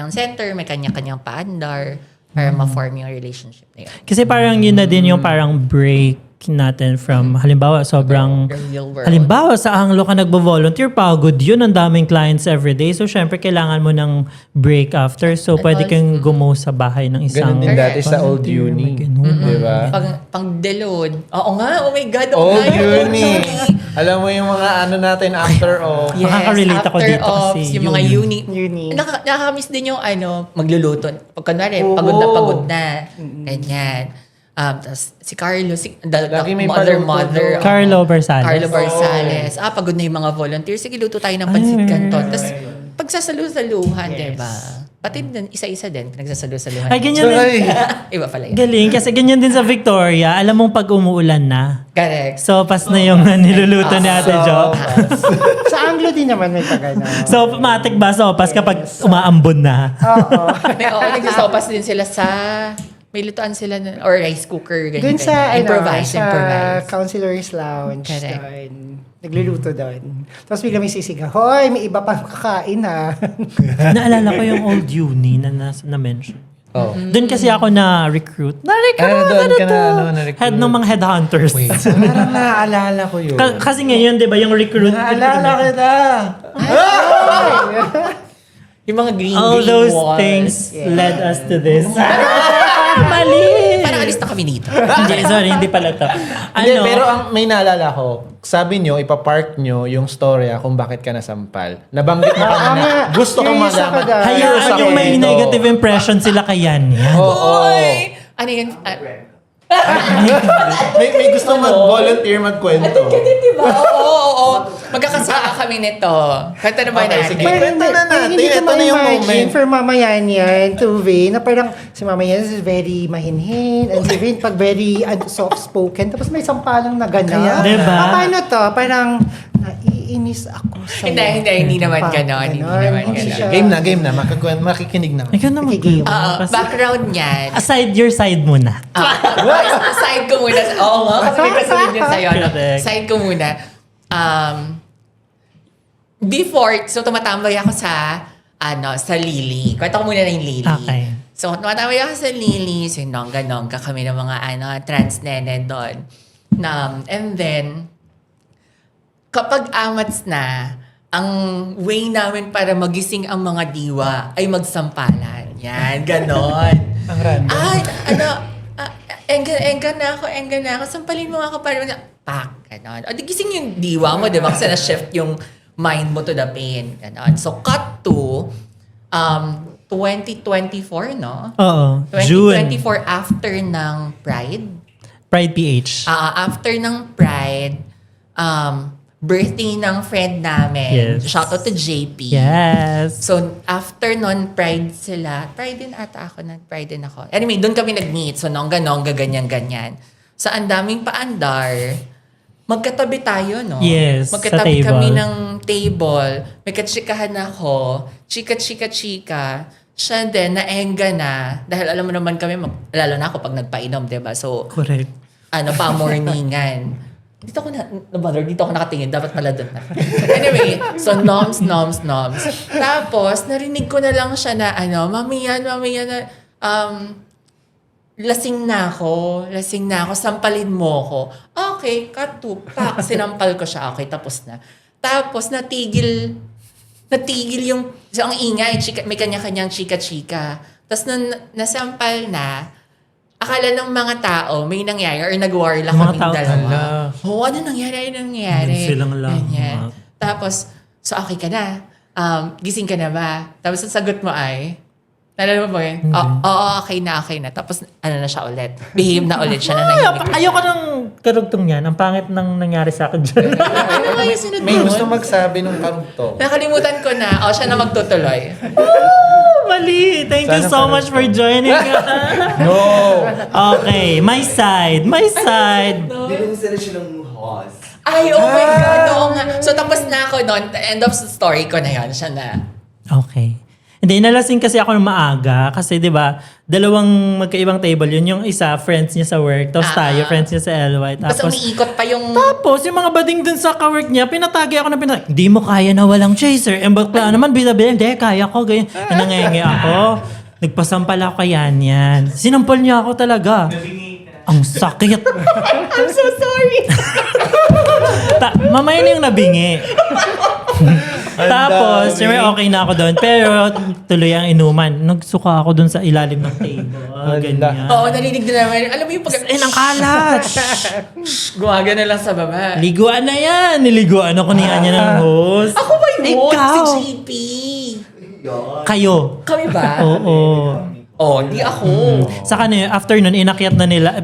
C: center, may kanya-kanyang paandar para ma-form yung relationship na yun.
A: Kasi parang yun na din yung parang break natin from halimbawa sobrang
C: real world.
A: halimbawa sa Anglo ka nagbo-volunteer, pagod yun, ang daming clients everyday, so syempre kailangan mo ng break after, so pwede kang gumo sa bahay ng isang
B: Ganun din dati sa Old Uni, di ba?
C: Pang deload. Oo nga, oh my God.
B: Old Uni. Alam mo yung mga natin after off.
C: Yes,
A: Makaka-relate ako
C: after
A: dito kasi
C: ops, yung mga uni. Nakakamiss din yung magluluto. Pag kunwari, pagod na. Ganyan. Tas si Carlo,
B: Lagi may
C: mother.
B: paluto.
A: Carlo Barsales.
C: Carlo Barsales. Pagod na yung mga volunteers. Sige, luto tayo ng pansit canton. Tapos, pagsasalu-saluhan, diba? Pati din, isa-isa din, pinagsasalu-saluhan.
A: Ay, ganyan din.
C: Iba pala yun.
A: Galing. Kasi ganyan din sa Victoria. Alam mong pag umuulan na,
C: Correct.
A: sopas na yung niluluto ni Ate Jo.
D: Sa Anglo din naman may pagano.
A: So, matik ba sopas kapag umaambon na?
D: Oo.
C: Oo, nagsasopas din sila sa... May lutuan sila or rice cooker, ganyan.
D: Doon sa,
C: improvise.
D: Counselor's Lounge.
C: Correct.
D: Doon. Nagluluto doon. Tapos bigla may sisigaw, hoy, may iba pang kakain ha.
A: Naalala ko yung old uni na-mention.
B: Oh.
A: Doon kasi ako na-recruit.
B: Doon ka na-recruit.
A: Head ng mga headhunters.
B: Parang naaalala ko yun.
A: Kasi ngayon, di ba, yung recruit.
B: Naalala kita!
C: Yung mga green
A: All those
C: walls.
A: things led us to this. Mali!
C: Parang alis na kami dito.
A: Hindi, sorry, hindi pala to.
B: Hindi, pero ang may naalala ko, sabi nyo, ipapark nyo yung storya kung bakit ka nasampal. Nabanggit mo kanina. Gusto kong
D: Curious ako
B: malaman.
D: dahil.
A: Hayaan yung may negative impression sila kay Yan.
B: Oo.
C: Oy! Ano yun?
B: May gusto mag-volunteer, magkwento.
C: Diba? Oo. Magkakasama kami nito. Kwento naman
B: Okay,
C: natin.
B: sige. Kwento na natin.
D: Hindi ko
B: Ito na yung
D: ma-imagine
B: moment.
D: for Mama Yan yan, Tuve, na parang si Mama Yan is very mahinhin, and si Vin pag very soft-spoken, tapos may sampalang na gano'n.
A: Diba?
D: Paano to? Parang naiinis ako sa'yo.
C: Hindi naman gano'n. Hindi naman
D: Hindi
C: gano'n.
D: siya-
B: Game na. Makikinig na.
A: Ikaw na
D: Nakikigil.
A: mag-
C: Background niyan.
A: Aside your side muna.
C: Side ko muna. Oo nga, kasi may kasunod yun sa'yo. No?
A: Correct.
C: Side ko muna. Before, so tumatambay ako sa Lily. Kwento ko muna na yung Lily.
A: Okay.
C: So, tumatambay ako sa Lily. So, nongga-nongga kami ng mga trans nene doon. And then, kapag amats na, ang way namin para magising ang mga diwa ay magsampalan. Yan, ganon.
B: Ang random.
C: Ay, engga na ako. Sampalin mo ako para pak, ganon. O, di gising yung diwa mo, di ba? Kasi na-shift yung mind mo to the pain. Ganon. So, cut to 2024, no?
A: Oo. June.
C: 2024 after ng Pride.
A: Pride PH.
C: After ng Pride, birthday ng friend namin.
A: Yes.
C: Shout out to JP.
A: Yes.
C: So, after non Pride sila, Pride din ata ako, nag-Pride din ako. Anyway, doon kami nag-meet. So, nongga, ganyan. So, ang daming paandar. Magkatabi tayo, no?
A: Yes,
C: Magkatabi
A: sa table.
C: kami ng table. May katsikahan ako. Chika. Siya din, naengga na. Dahil alam mo naman kami, lalo na ako pag nagpainom, diba? So,
A: Correct.
C: pa-morningan. Dito ako nakatingin. Dapat pala doon na. Anyway, so noms. Tapos, narinig ko na lang siya na, mami yan na, lasing na ako, sampalin mo ako. Okay, cut to, pak, sinampal ko siya. Okay, tapos na. Tapos, natigil yung, so ang ingay, may kanya-kanyang chika-chika. Tapos, nung nasampal na, akala ng mga tao, may nangyari or nag-war lang
A: Mga
C: kaming
A: tao,
C: dalawa. Ano nangyari?
A: Yun silang lang.
C: Ganyan. Tapos, so okay ka na. Gising ka na ba? Tapos ang sagot mo ay, nalala mo ba yun? Oo, okay na. Tapos na siya ulit. Behave na ulit siya na nahimik.
A: Ayoko ng karugtong yan. Ang pangit nang nangyari sa akin dyan.
C: Ano nga yung sunod
B: May
C: nun?
B: gusto magsabi ng karugtong.
C: Nakalimutan ko na. Siya na magtutuloy.
A: Mali. Thank you
B: Sana
A: so
B: pa
A: much
B: rin
A: for joining us.
B: No!
A: Okay, my side.
E: Hindi ko sila silang host.
C: Ay, oh my God. Oo nga. So tapos na ako noon. End of story ko na yun. Siya na.
A: Okay. Hindi, nalasing kasi ako ng maaga. Kasi di ba dalawang magkaibang table yun. Yung isa, friends niya sa work. Tapos tayo, friends niya sa LY.
C: Tapos umiikot pa yung...
A: Tapos, yung mga bading dun sa kawork niya, pinatagay ako na pinatagay. Hindi mo kaya na walang chaser. And bakla naman, bida-bida, hindi, kaya ko. Ganyan. Nangangi ako. Nagpasampal ako kay Yan. Sinampal niya ako talaga. Ang sakit.
C: I'm so sorry.
A: Mamaya na yung nabingi. Tapos, syempre okay na ako doon. Pero tuloy ang inuman. Nagsuka ako doon sa ilalim ng table. Ganyan.
C: Oo, narinig din naman. Alam mo yung pag...
A: Ang kalat.
C: Gumaga na lang sa baba.
A: Liguan na yan. Niliguan ako ni Anya ng host.
C: Ako ba yun?
A: Ikaw.
C: Si JP.
A: Kayo.
C: Kami ba?
A: Oo.
C: Oh, hindi ako.
A: Sa kanya, after nun, inakyat na nila,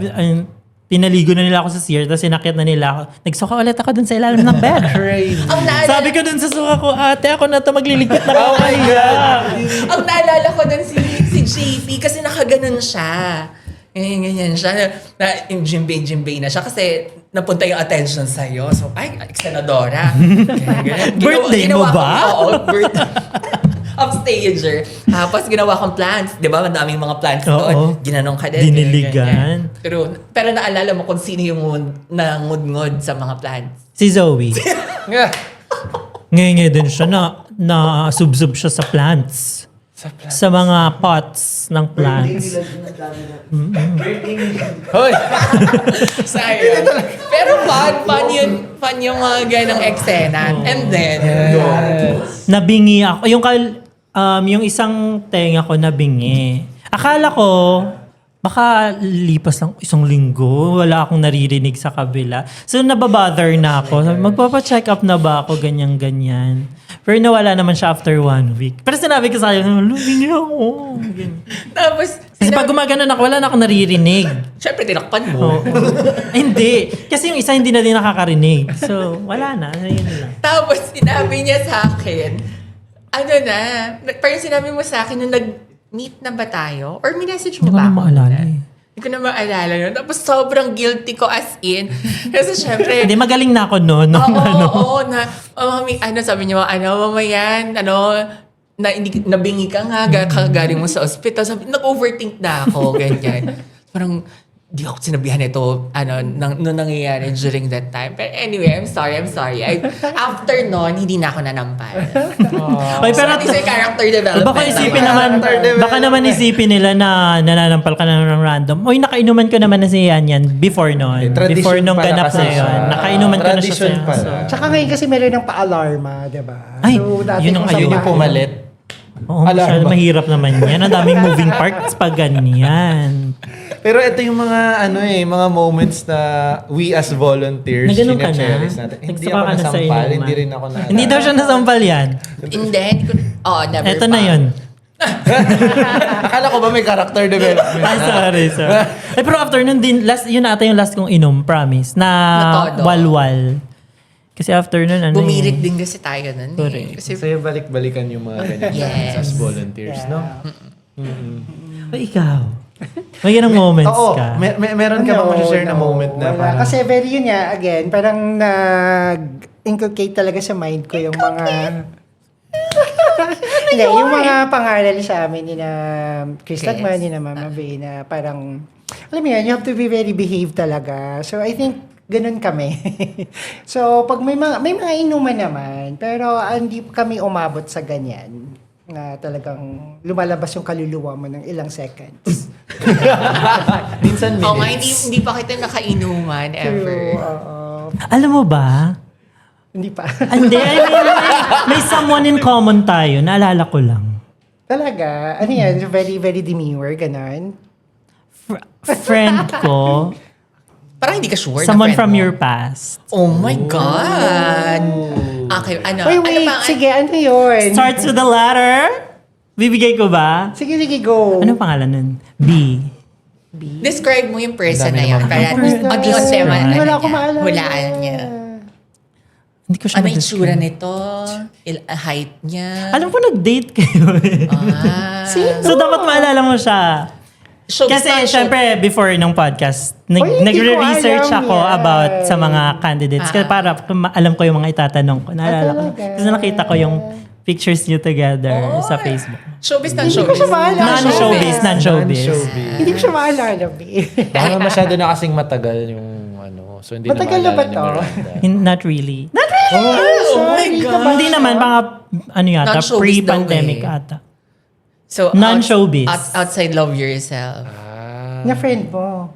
A: pinaligo na nila ako sa CR, tapos inakyat na nila ako. Nagsuka ulit ako dun sa ilalim ng bed.
B: Crazy.
C: Ang naalala,
A: Sabi ko dun sa suka ko, ate, ako na to magliligpit na ako.
B: Oh my God!
C: ang naalala ko dun si JP kasi nakaganon siya. Ganyan siya. Yung Jimbei na siya kasi napunta yung attention sa'yo. So, ay, senadora. Ganyan.
A: Birthday mo ba?
C: Oo, birthday. Upstager. Tapos ginawa kong plants. Di ba? Madaming mga plants
A: Oo.
C: doon. Ginanong ka din.
A: Diniligan.
C: ganyan. Pero naalala mo kung sino yung nangudngod sa mga plants.
A: Si Zoe.
B: Yeah.
A: Ngayon din siya na subsub siya sa plants. Sa mga pots ng plants.
B: Hoy!
C: Sayang. Pero fun yung mga ganang eksena. And then,
A: Nabingi ako. Yung isang tenga ko nabingi. Akala ko, baka lipas lang isang linggo, wala akong naririnig sa kabila. So, nababother na ako. Sabi, magpapacheck up na ba ako, ganyan-ganyan. Pero nawala naman siya after 1 week. Pero sinabi ko sa kanya, lubingi ako. Ganyan.
C: tapos,
A: Kasi pag gumagano ako, wala na akong naririnig.
C: syempre tinakpan mo.
A: Oo. Hindi. Kasi yung isa hindi na din nakakarinig. So, wala na. Yun lang.
C: Tapos sinabi niya sa akin, parang sinabi mo sa akin nung nag-meet na ba tayo? Or minessage mo
A: Hindi ko
C: ba
A: na
C: ako?
A: maalala
C: muna?
A: eh.
C: Hindi ko na maalala yun. Tapos sobrang guilty ko as in. Kasi syempre,
A: Hindi, magaling na ako noon.
C: oo, sabi niya, mamayan, nabingi ka nga, kagaling mo sa ospital. Sabi, nag-overthink na ako, ganyan. Parang, di ako sinabihan ito, nung nangyayari during that time. But anyway, I'm sorry. After nun, hindi na ako nanampal.
A: Oy, pero
C: So, yung character development.
A: baka naman isipin nila na nananampal ka na ng random. Oy, nakainuman ko naman na si Yan before noon.
B: Tradition
A: Before nung
B: pala
A: ganap
B: kasi
A: na yun.
B: siya.
A: Nakainuman ko na siya.
B: Tradition
A: So,
B: pala.
D: Tsaka ngayon kasi meron ng pa-alarma, di ba?
A: Ay,
D: dati
A: yun ang
D: kung sa
A: ayun
B: Yun yung
D: bahay-
B: pumalit.
A: oo, masyado
B: Alarma.
A: mahirap naman yan. Ang daming moving parts pag ganyan.
B: Pero ito yung mga mga moments na we as volunteers
A: Na ganun ka na?
B: chine-cherish natin. Hindi
A: Nagsuka
B: ako
A: ka na sa
B: nasampal,
A: inuman.
B: hindi rin ako na.
A: Hindi daw siya nasampal yan.
C: Hindi ko, never
A: Eto
C: pa.
A: na yun.
B: Akala ko ba may character development?
A: Ay, sorry. Pero after nun din, yun ata yung last kong inom, promise,
C: Na
A: na
C: todo.
A: walwal. Kasi after nun,
C: Bumirit din kasi tayo nun.
A: Correct.
C: Kasi,
B: Sa'yo balik-balikan yung mga ganyan
C: Yes.
B: as volunteers, no?
A: Ay, ikaw. May ganang moments
B: Oo,
A: ka.
B: meron ka bang share na moment na
D: wala.
B: parang...
D: Kasi very yun nga, again, parang nag-inculcate talaga sa mind ko yung mga... Hindi, yung mga pangaral sa amin ni na Chris
C: Yes.
D: Lagman, ni na Mama Bay, na parang, alam mo yun, you have to be very behaved talaga. So, I think, ganun kami. So, pag may mga inuman naman, pero hindi kami umabot sa ganyan na talagang lumalabas yung kaluluwa mo ng ilang seconds.
B: Minsan
C: nga,
B: minutes.
C: hindi pa kita nakainuman ever.
D: True, oo.
A: Alam mo ba?
D: Hindi pa.
A: Hindi, may someone in common tayo. Naalala ko lang.
D: Talaga? Ano yan? Very, very demure, ganon?
A: Friend ko,
C: Parang hindi ka sure
A: someone
C: na friend
A: from
C: mo.
A: your past.
C: Oh my God! Okay,
D: Wait, sige, ano yun?
A: Starts with the letter. Bibigay ko ba?
D: Sige, go.
A: Anong pangalan nun? B.
C: Describe mo yung person na
B: Dami
C: yun.
B: naman.
C: Para
A: Oh my God.
C: audience tema.
D: Wala akong maalala.
C: Hulaan niya.
A: Hindi ko siya
C: Ano yung
A: na-describe.
C: itsura nito? Height niya?
A: Alam ko nag-date kayo eh. So dapat maalala mo siya.
C: Showbiz
A: Kasi
C: na,
A: syempre before nung podcast,
D: Oy, hindi ko
A: nagre-research
D: alam
A: ako
D: yan.
A: about sa mga candidates. Kasi para alam ko yung mga itatanong ko. Naalala ko.
D: talaga?
A: Kasi nakita ko yung pictures niyo together sa Facebook.
C: Showbiz na
D: Hindi ko
C: showbiz.
D: siya maalala.
A: Non-showbiz, non-showbiz.
D: Hindi ko siya maalala, babe.
B: Baka masyado na kasing matagal yung So hindi
D: Matagal na ba
B: maalala ni
D: to?
B: Miranda.
A: Not really.
C: Oh my God!
A: Hindi naman, mga yata,
C: Non-showbiz
A: pre-pandemic
C: daw eh.
A: ata.
C: So,
A: Non-showbiz.
C: outside love yourself.
D: Na friend mo.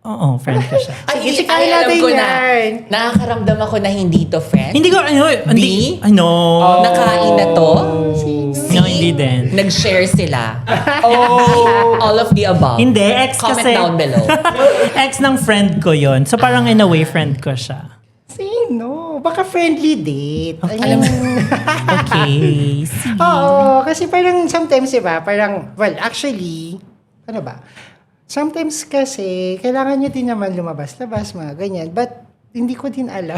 A: Oo, friend ko siya.
C: Ay,
D: Sige,
C: ay,
D: kaya
C: alam
D: natin
C: ko na.
D: yan.
C: Nakakaramdam ako na hindi to friend.
A: Hindi ko, hindi,
C: B?
A: no.
C: Nakain na to.
A: No, hindi din.
C: Nag-share sila. All of the above.
A: Hindi, ex
C: Comment
A: kasi.
C: down below.
A: Ex ng friend ko yon. So parang in a way, friend ko siya.
D: Sino? don't know. Baka friendly date. I
C: Alam
D: mean,
A: Okay. Sige.
D: oo, kasi parang sometimes, diba, parang, well, actually, ano ba? Sometimes kasi, kailangan nyo din naman lumabas-labas, mga ganyan. But, hindi ko din alam.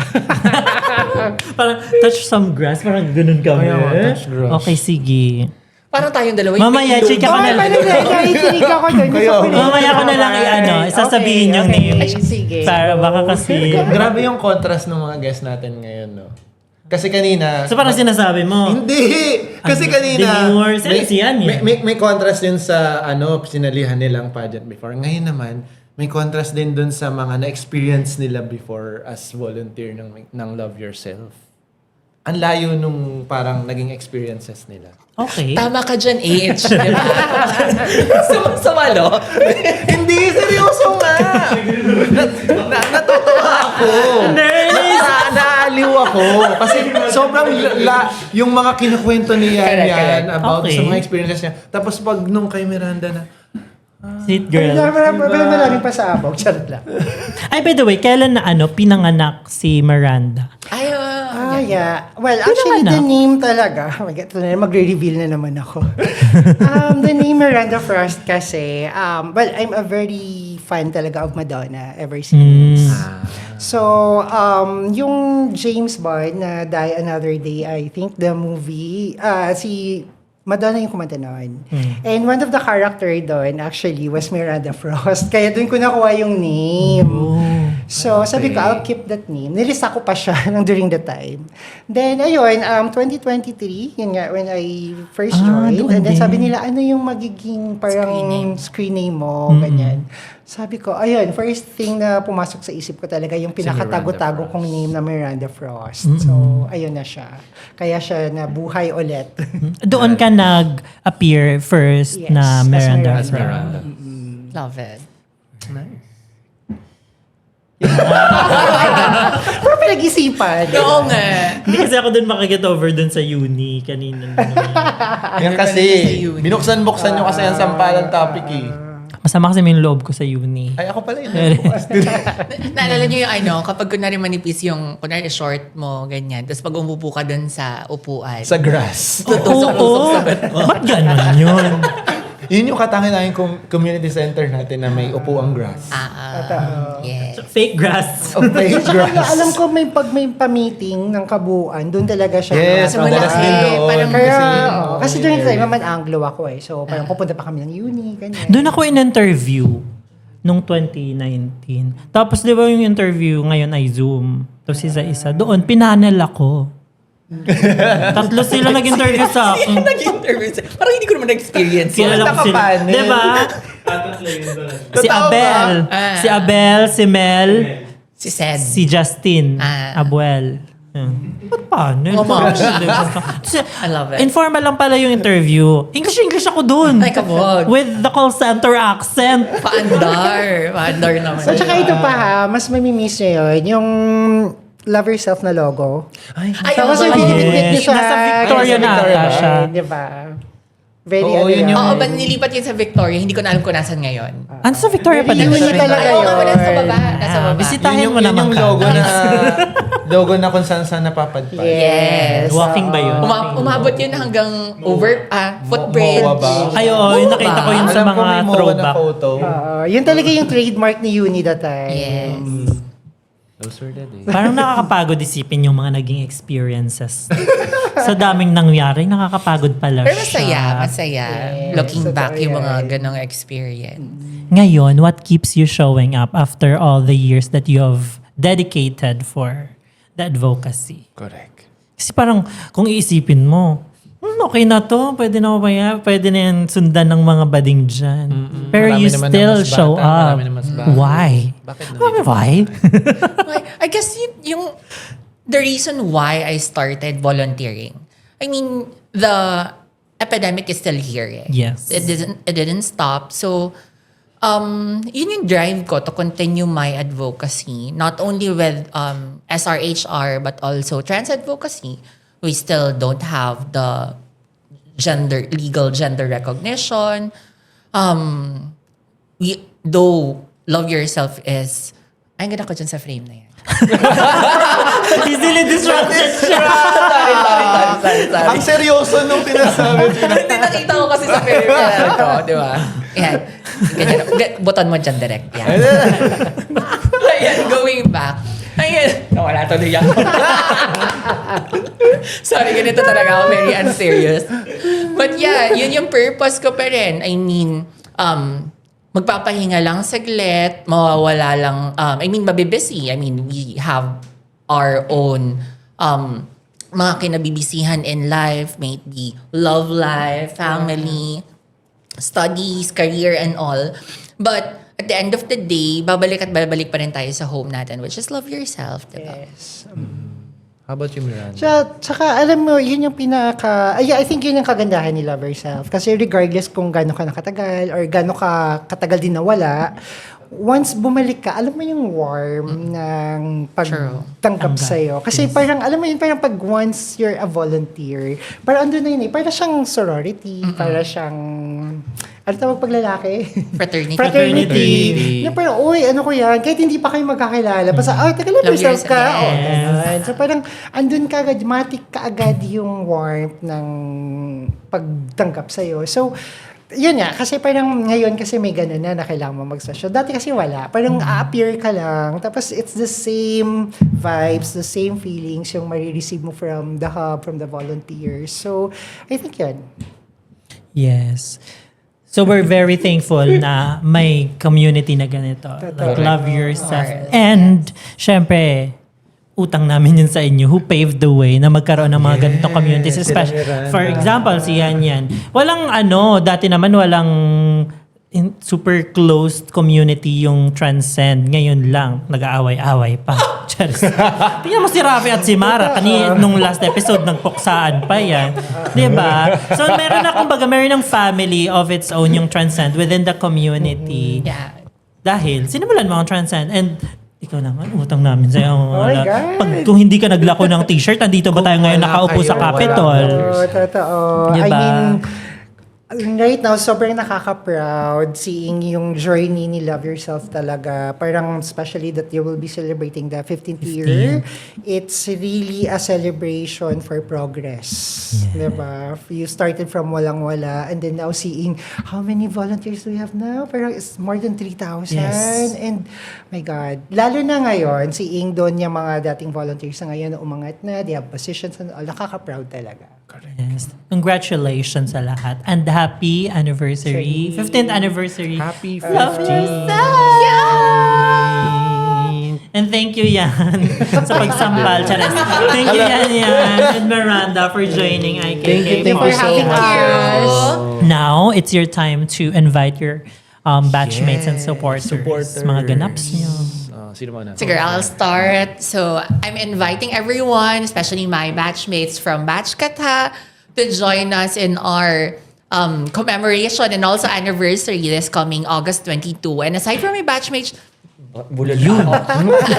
A: Parang touch some grass. Parang ganun kami.
B: Ayaw, touch grass.
A: Okay, sige.
C: Parang tayong dalawa. yung
A: Mamaya,
C: may
A: chika ka
C: ilong.
A: na lang.
D: Naikinig ako doon. Gusto ko rin
A: Mamaya ko na lang sasabihin yung name.
D: Sige.
A: Para baka kasi...
B: Grabe yung contrast ng mga guests natin ngayon, no? Kasi kanina...
A: So parang sinasabi mo,
B: Hindi! Kasi kanina...
A: Demure. Si yan eh.
B: may contrast yun sa sinalihan nilang pageant before. Ngayon naman, may contrast din dun sa mga na-experience nila before as volunteer ng Love Yourself. Ang layo nung parang naging experiences nila.
A: okay.
C: Tama ka dyan, H. Diba? Sumalo.
B: Hindi! Seryoso nga! Natutuwa ako! Naaliw ako. Kasi sobrang yung mga kinukwento niya
C: Correct.
B: about
A: Okay.
B: sa mga experiences niya. Tapos pag nung kay Miranda na,
A: Sweet girl.
D: Maraming pa sa abog. Charot lang.
A: Ay, by the way, kailan na pinanganak si Miranda?
C: Ay,
D: Yeah. Well, actually, the
A: naman
D: name talaga, oh my God, magre-reveal na naman ako. The name Miranda Frost kasi, well, I'm a very fan talaga of Madonna ever since. So, yung James Bond na Die Another Day, I think the movie, si Madonna yung kumanta noon. And one of the character doon actually was Miranda Frost. Kaya doon ko nakuha yung name. So, sabi ko, I'll keep that name. Nilista ko pa siya during the time. Then, ayun, 2023, yun nga, when I first joined.
A: doon
D: And then
A: din.
D: sabi nila, ano yung magiging parang screen name mo, ganyan. Sabi ko, ayun, first thing na pumasok sa isip ko talaga, yung pinakatago-tago kong name na Miranda Frost. So, ayun na siya. Kaya siya nabuhay ulit.
A: Doon ka nag-appear first
D: Yes,
A: na
D: as
A: Miranda.
D: Miranda.
B: Miranda.
C: love it.
D: Pero pinag-isipan.
C: Oo nga.
A: Hindi kasi ako doon makikita over doon sa uni kanina.
B: Yan kasi, binuksan-buksan nyo kasi ang sampalan topic eh.
A: Masama kasi may loob ko sa uni.
B: Ay, ako pala yun.
C: Naalala niyo yung kapag kunwari manipis yung, kunwari short mo, ganyan. Tapos pag umupo ka dun sa upuan.
B: Sa grass.
A: Oo. Ba't ganun yun?
B: Yun yung katangian community center natin na may upuang grass.
C: Yes.
A: Fake grass.
B: Fake grass.
D: Alam ko pag may pa-meeting ng kabuuan, doon talaga siya.
B: Yes, madalas din doon.
C: Parang
D: Kaya,
B: Kasi-
D: kasi during the time, naman Anglo ako eh. So, parang pupunta pa kami ng uni, ganyan.
A: Doon ako in-interview nung 2019. Tapos di ba yung interview ngayon ay Zoom. Tapos isa-isa. Doon, pinanel ako. Tatlo sila nag-interview sa akin.
C: Nag-interview siya. Parang hindi ko naman na-experience.
A: Kilala ko sila.
B: Nakapanel.
A: Di ba? Si
B: Totoo
A: Abel.
C: Ah.
A: Si Abel, si Mel,
C: Si Sed.
A: si Justin,
C: Ah.
A: Abuel. Ba't paano?
C: I love it.
A: Informal lang pala yung interview. English ako dun.
C: Ay, kabog.
A: With the call center accent.
C: Paandar. Paandar naman.
D: So, tsaka ito pa ha, mas mamimiss niya yun, yung Love Yourself na logo.
C: Ay,
D: Tapos
C: oo,
D: yung binibit niya
A: Yes.
D: siya.
A: Nasa Victoria
B: na
A: ata
B: ba?
A: siya.
D: Di ba? Very
B: Oo, yun yung-
C: Oo, ba't nilipat yun sa Victoria? Hindi ko na alam kung nasan ngayon.
A: Ano sa Victoria pa din?
D: Yun yung talaga
C: Ay, oo nga,
D: yun.
C: nasa baba. Nasa baba.
A: Bisitahin mo
B: Yun
A: naman
B: yung
A: ka.
B: logo na kung saan napapadpad.
C: Yes.
A: Walking ba yun?
C: Umabot yun hanggang footbridge.
B: MOA ba?
A: Ay, oo. Yung nakita ko yun sa
B: Alam ko
A: mga
B: may MOA na
A: throwback.
B: photo.
D: Yun talaga yung trademark ni Uni that time.
C: Yes.
B: Those were the days.
A: Parang nakakapagod isipin yung mga naging experiences. Sa daming nangyari, nakakapagod pala
C: Pero
A: siya.
C: masaya.
D: Yes,
C: Looking
D: totoo
C: back yung mga
D: yan.
C: ganong experience.
A: Ngayon, what keeps you showing up after all the years that you have dedicated for the advocacy?
B: Correct.
A: Kasi parang kung iisipin mo, okay na to, pwede na mamaya, pwede na yan sundan ng mga bading dyan. Pero
B: Marami
A: you
B: naman
A: still
B: na mas
A: show
B: bata,
A: up.
B: marami na mas bata.
A: Why?
B: Bakit
A: Why?
C: I guess the reason why I started volunteering, I mean, the epidemic is still here. Eh.
A: Yes.
C: It didn't stop. So, yun yung drive ko to continue my advocacy, not only with SRHR, but also trans advocacy. We still don't have the legal gender recognition. Though Love Yourself is, ay ganda ko dyan sa frame na yan.
A: Easily distracted siya.
C: Sorry.
B: Ang seryoso nung pinasabi.
C: Hindi, nakita ko kasi sa peripheral ko, di ba? Yan. Ganyan. Buton mo dyan direct. Yan. Ayan, going back. Ayan. Nawala tuloy ako. Sorry, ganito talaga ako. Very unserious. But yeah, yun yung purpose ko pa rin. I mean, magpapahinga lang saglit, mawawala lang, mabibisi. I mean, we have our own mga kinabibisihan in life, may it be love life, family, studies, career, and all. But at the end of the day, babalik at babalik pa rin tayo sa home natin, which is love yourself, diba?
D: Yes.
B: How about you, Miranda?
D: Tsaka alam mo, yun yung I think yun yung kagandahan ni Love Yourself. Kasi regardless kung gano'n ka nakatagal or gano'n ka katagal din nawala, once bumalik ka, alam mo yung warm ng pagtanggap sa'yo. Kasi parang, alam mo yun, parang pag once you're a volunteer, parang andun na yun parang siyang sorority, parang siyang, ano tawag pag lalaki?
C: Fraternity.
D: Na parang, uy, ano ko yan? Kahit hindi pa kayo magkakilala. Basta, taga love yourself ka. Ganun. So parang, andun ka agad, matik ka agad yung warmth ng pagtanggap sa'yo. So, yun nga, kasi parang ngayon kasi may ganun na kailangan mo magsasyon. Dati kasi wala. Parang a-appear ka lang. Tapos it's the same vibes, the same feelings yung marireceive mo from the hub, from the volunteers. So, I think yun.
A: Yes. So we're very thankful na may community na ganito. Like love yourself. And, syempre, utang namin yun sa inyo who paved the way na magkaroon ng mga ganitong communities. Especially, for example, si Yan. Walang dati naman walang super closed community yung Transcend. Ngayon lang, nag-aaway-aaway pa. Charis. Tingnan mo si Rafi at si Mara. Nung last episode, nagpuksaan pa yan. Diba? So, meron ng family of its own yung Transcend within the community.
C: Yeah.
A: Dahil, sinimulan mo ang Transcend and ikaw naman, utang namin sa'yo.
D: Oh my God.
A: Kung hindi ka naglako ng t-shirt, andito ba tayo ngayon nakaupo sa Capitol?
D: Totoo.
A: Diba?
D: I mean, right now, sobrang nakaka-proud seeing yung journey ni Love Yourself talaga. Parang especially that you will be celebrating the 15th year. It's really a celebration for progress. Yeah. Diba? You started from walang-wala and then now seeing how many volunteers do we have now? Parang it's more than 3,000.
A: Yes.
D: And my God. Lalo na ngayon, seeing doon yung mga dating volunteers na ngayon na umangat na, they have positions and all. Nakaka-proud talaga.
A: Yes. Congratulations sa lahat. And happy anniversary. 15th anniversary.
B: Happy
A: Love
B: 15th.
A: yourself! And thank you, Yan, sa pagsambal. Charis. Thank you, Yan, and Miranda for joining IKK.
B: Thank you so much.
A: Now, it's your time to invite your batchmates and supporters. Mga ganaps niyo.
B: Sino muna?
C: Sige, I'll start. So, I'm inviting everyone, especially my batchmates from Batch Kata, to join us in our commemoration and also anniversary this coming August 22. And aside from my batchmates,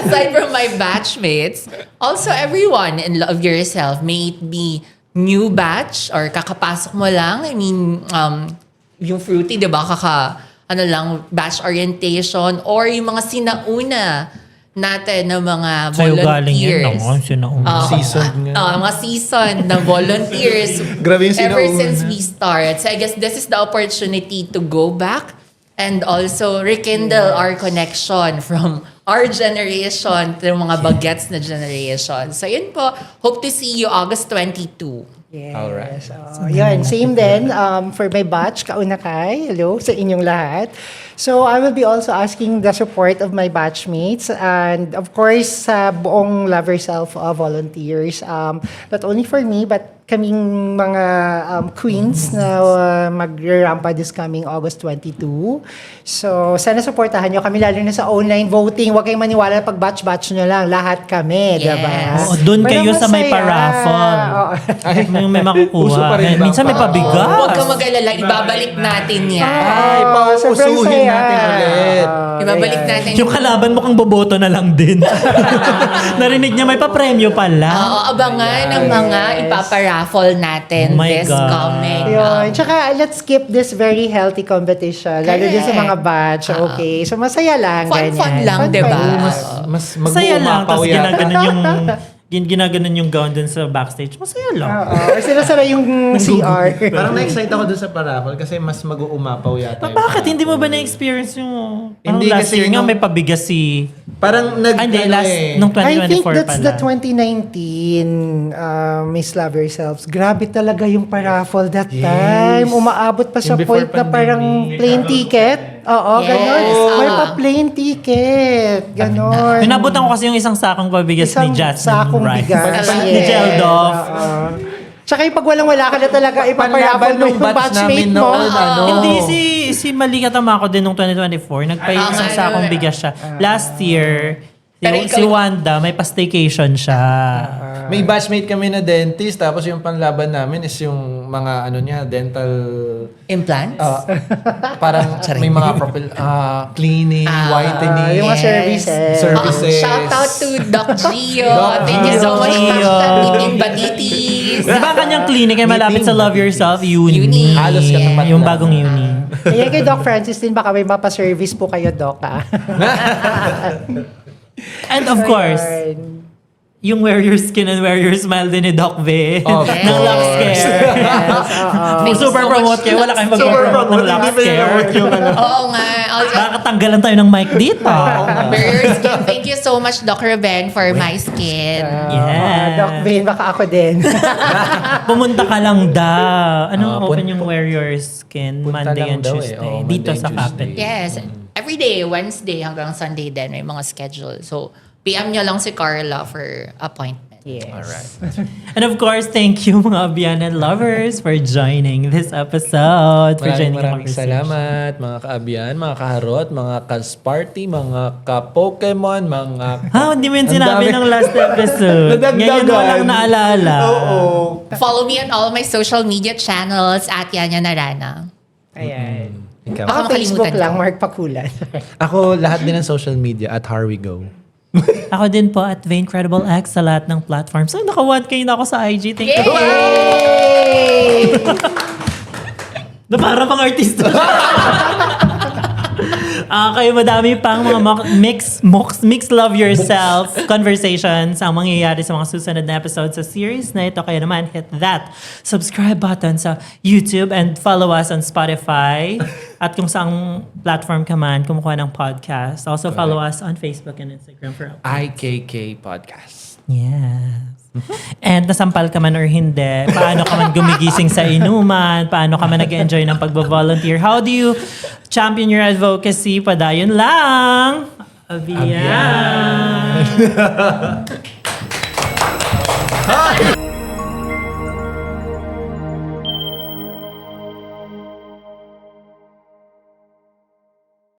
C: aside from my batchmates, also everyone in Love Yourself, may it be new batch or kakapasok mo lang. I mean, yung fruity, di ba, batch orientation or yung mga sinauna natin ng mga volunteers.
B: Seasoned nga.
C: Mga seasoned na volunteers.
B: Grabe yung
C: ever
B: sinauna.
C: since we start. So I guess this is the opportunity to go back and also rekindle our connection from our generation to mga bagets na generation. So yun po. Hope to see you August 22.
D: Yes.
B: Alright.
D: Yun, same din for my batch, Kauna Kai. Hello sa inyong lahat. So, I will be also asking the support of my batchmates and of course, sa buong Love Yourself volunteers. Not only for me, but kaming mga queens na mag-rampa this coming August 22. So, sana supportahan nyo kami lalo na sa online voting. Huwag kayong maniwala pag batch-batch nyo lang. Lahat kami,
C: Yes.
D: diba?
A: Oo, doon kayo sa may paraffol. May
B: Uso pa
A: makukuha.
B: rin ba?
A: Minsan may pabigas.
C: Huwag ka mag-alala, ibabalik natin yan.
B: Ay,
D: sobrang
B: pauusuhin
D: saya.
B: natin ulit.
C: Ibabalik natin.
A: Yung kalaban mo kang boboto na lang din. Narinig niya may papremyo pala.
C: Oo, abangan ang mga ipaparaffle natin
A: Oh my
C: this
A: God.
C: coming.
D: Yun. Tsaka, let's skip this very healthy competition. Lalo din sa mga batch. Okay. So, masaya lang.
C: Fun
D: Fun,
C: lang, diba?
D: fun.
B: Mas
A: Masaya lang.
B: mag-uumapaw
A: Tapos
B: yata.
A: ginaganon yung gown dun sa backstage. Masaya lang.
D: Oo. Or sila yung CR.
B: Parang na-excite ako dun sa paraffle kasi mas mag-uumapaw yata. yung
A: Bakit?
B: paraffle.
A: Hindi mo ba na-experience yung... Parang
B: Hindi
A: last
B: kasi
A: year nga
B: nung-
A: may pabigas si...
B: Parang
A: Hindi, nung 2024
D: I think that's
A: pala.
D: the 2019 Miss Love Yourselves. Grabe talaga yung paraffle that
B: Yes.
D: time. Umaabot pa sa
B: Yung before
D: point na parang
B: pandemic.
D: plain ticket. Oo,
C: Yes.
D: ganon. May
C: Ah.
D: pa plain ticket. Ganon.
A: Pinabutan ko kasi yung isang sakong pabigas ni Jasmine
D: sakong
A: Rice.
D: bigas.
A: Ni Geldof.
D: Oo. Tsaka yung pag walang-wala ka na talaga, ipaparapol mo yung batchmate mo.
A: Hindi, si Malika Tamako din nung 2024. Nagpa isang sakong bigas siya. Last year,
C: Pero
A: si Wanda, may pa-staycation siya.
B: May batchmate kami na dentist, tapos yung panlaban namin is yung mga ano niya, dental...
C: Implants?
B: parang may mga cleaning, whitening,
D: Yung mga services.
B: services.
C: Shout out to Doc Gio.
B: Doc
C: Thank you so
A: Gio.
C: much, Hashtag Meeting Batitis.
A: Di ba ang kanyang clinic ay malapit sa Love Yourself? Uni.
B: Halos katapat
A: Yung
B: lang.
A: bagong uni.
D: Kaya kay Doc Francis din, baka may mapaservice po kayo, Doc.
A: And of course, yung Wear Your Skin and Wear Your Smile din ni Doc V.
B: Of
A: ng Love Scare. Kung
C: Thank you
A: super
C: so
A: promote
C: much,
A: kayo, wala kayong mag-promote ng Love Scare.
C: Oo nga.
A: Baka tanggalan tayo ng mic dito.
C: Barrier Skin. Thank you so much, Doc Ruben, for my skin.
A: Yeah.
D: Doc Vane, baka ako din.
A: Pumunta ka lang daw. Anong
B: Ah,
A: open
B: punta-
A: yung Wear Your Skin?
B: punta
A: Monday
B: lang
A: and
B: daw eh.
A: Tuesday.
B: Oo,
A: Dito
B: Monday
A: sa
B: and
A: Capit.
B: Tuesday.
C: Yes. Every day, Wednesday hanggang Sunday din, may mga schedule. So, PM nyo lang si Carla for appointment.
D: Yes.
B: Alright.
A: And of course, thank you mga Abianan lovers for joining this episode. For joining the
B: Maraming
A: conversation.
B: salamat mga kaabiyan, mga kaharot, mga kasparty, mga ka-Pokemon, mga...
A: Hindi mo yun
B: Ang
A: sinabi
B: dami.
A: ng last episode.
B: Nadagdagan.
A: Ngayon mo lang naalala.
B: Oo.
C: Follow me on all my social media channels at Yanya Narana.
D: Ayan.
B: Ikaw.
D: Ako
C: Baka
D: Facebook
C: makalimutan
D: lang,
C: ko.
D: Mark Pakulan.
B: Ako, lahat din ng social media at Here We Go.
A: Ako din po at Vaincredible X sa lahat ng platforms. So, naka 1K na ako sa IG. Thank you.
C: Yay!
A: Na para pang artista. Kayo madami pang mga mix love yourself conversations ang mangyayari sa mga susunod na episodes sa series na ito. Kaya naman hit that subscribe button sa YouTube and follow us on Spotify at kung saang platform ka man kumukuha ng podcast. Also follow us on Facebook and Instagram for updates.
B: IKK Podcast.
A: Yes. And nasampal ka man or hindi, paano ka man gumigising sa inuman, paano ka man nag-enjoy ng pagbavolunteer, how do you champion your advocacy, padayon lang. Abiyan.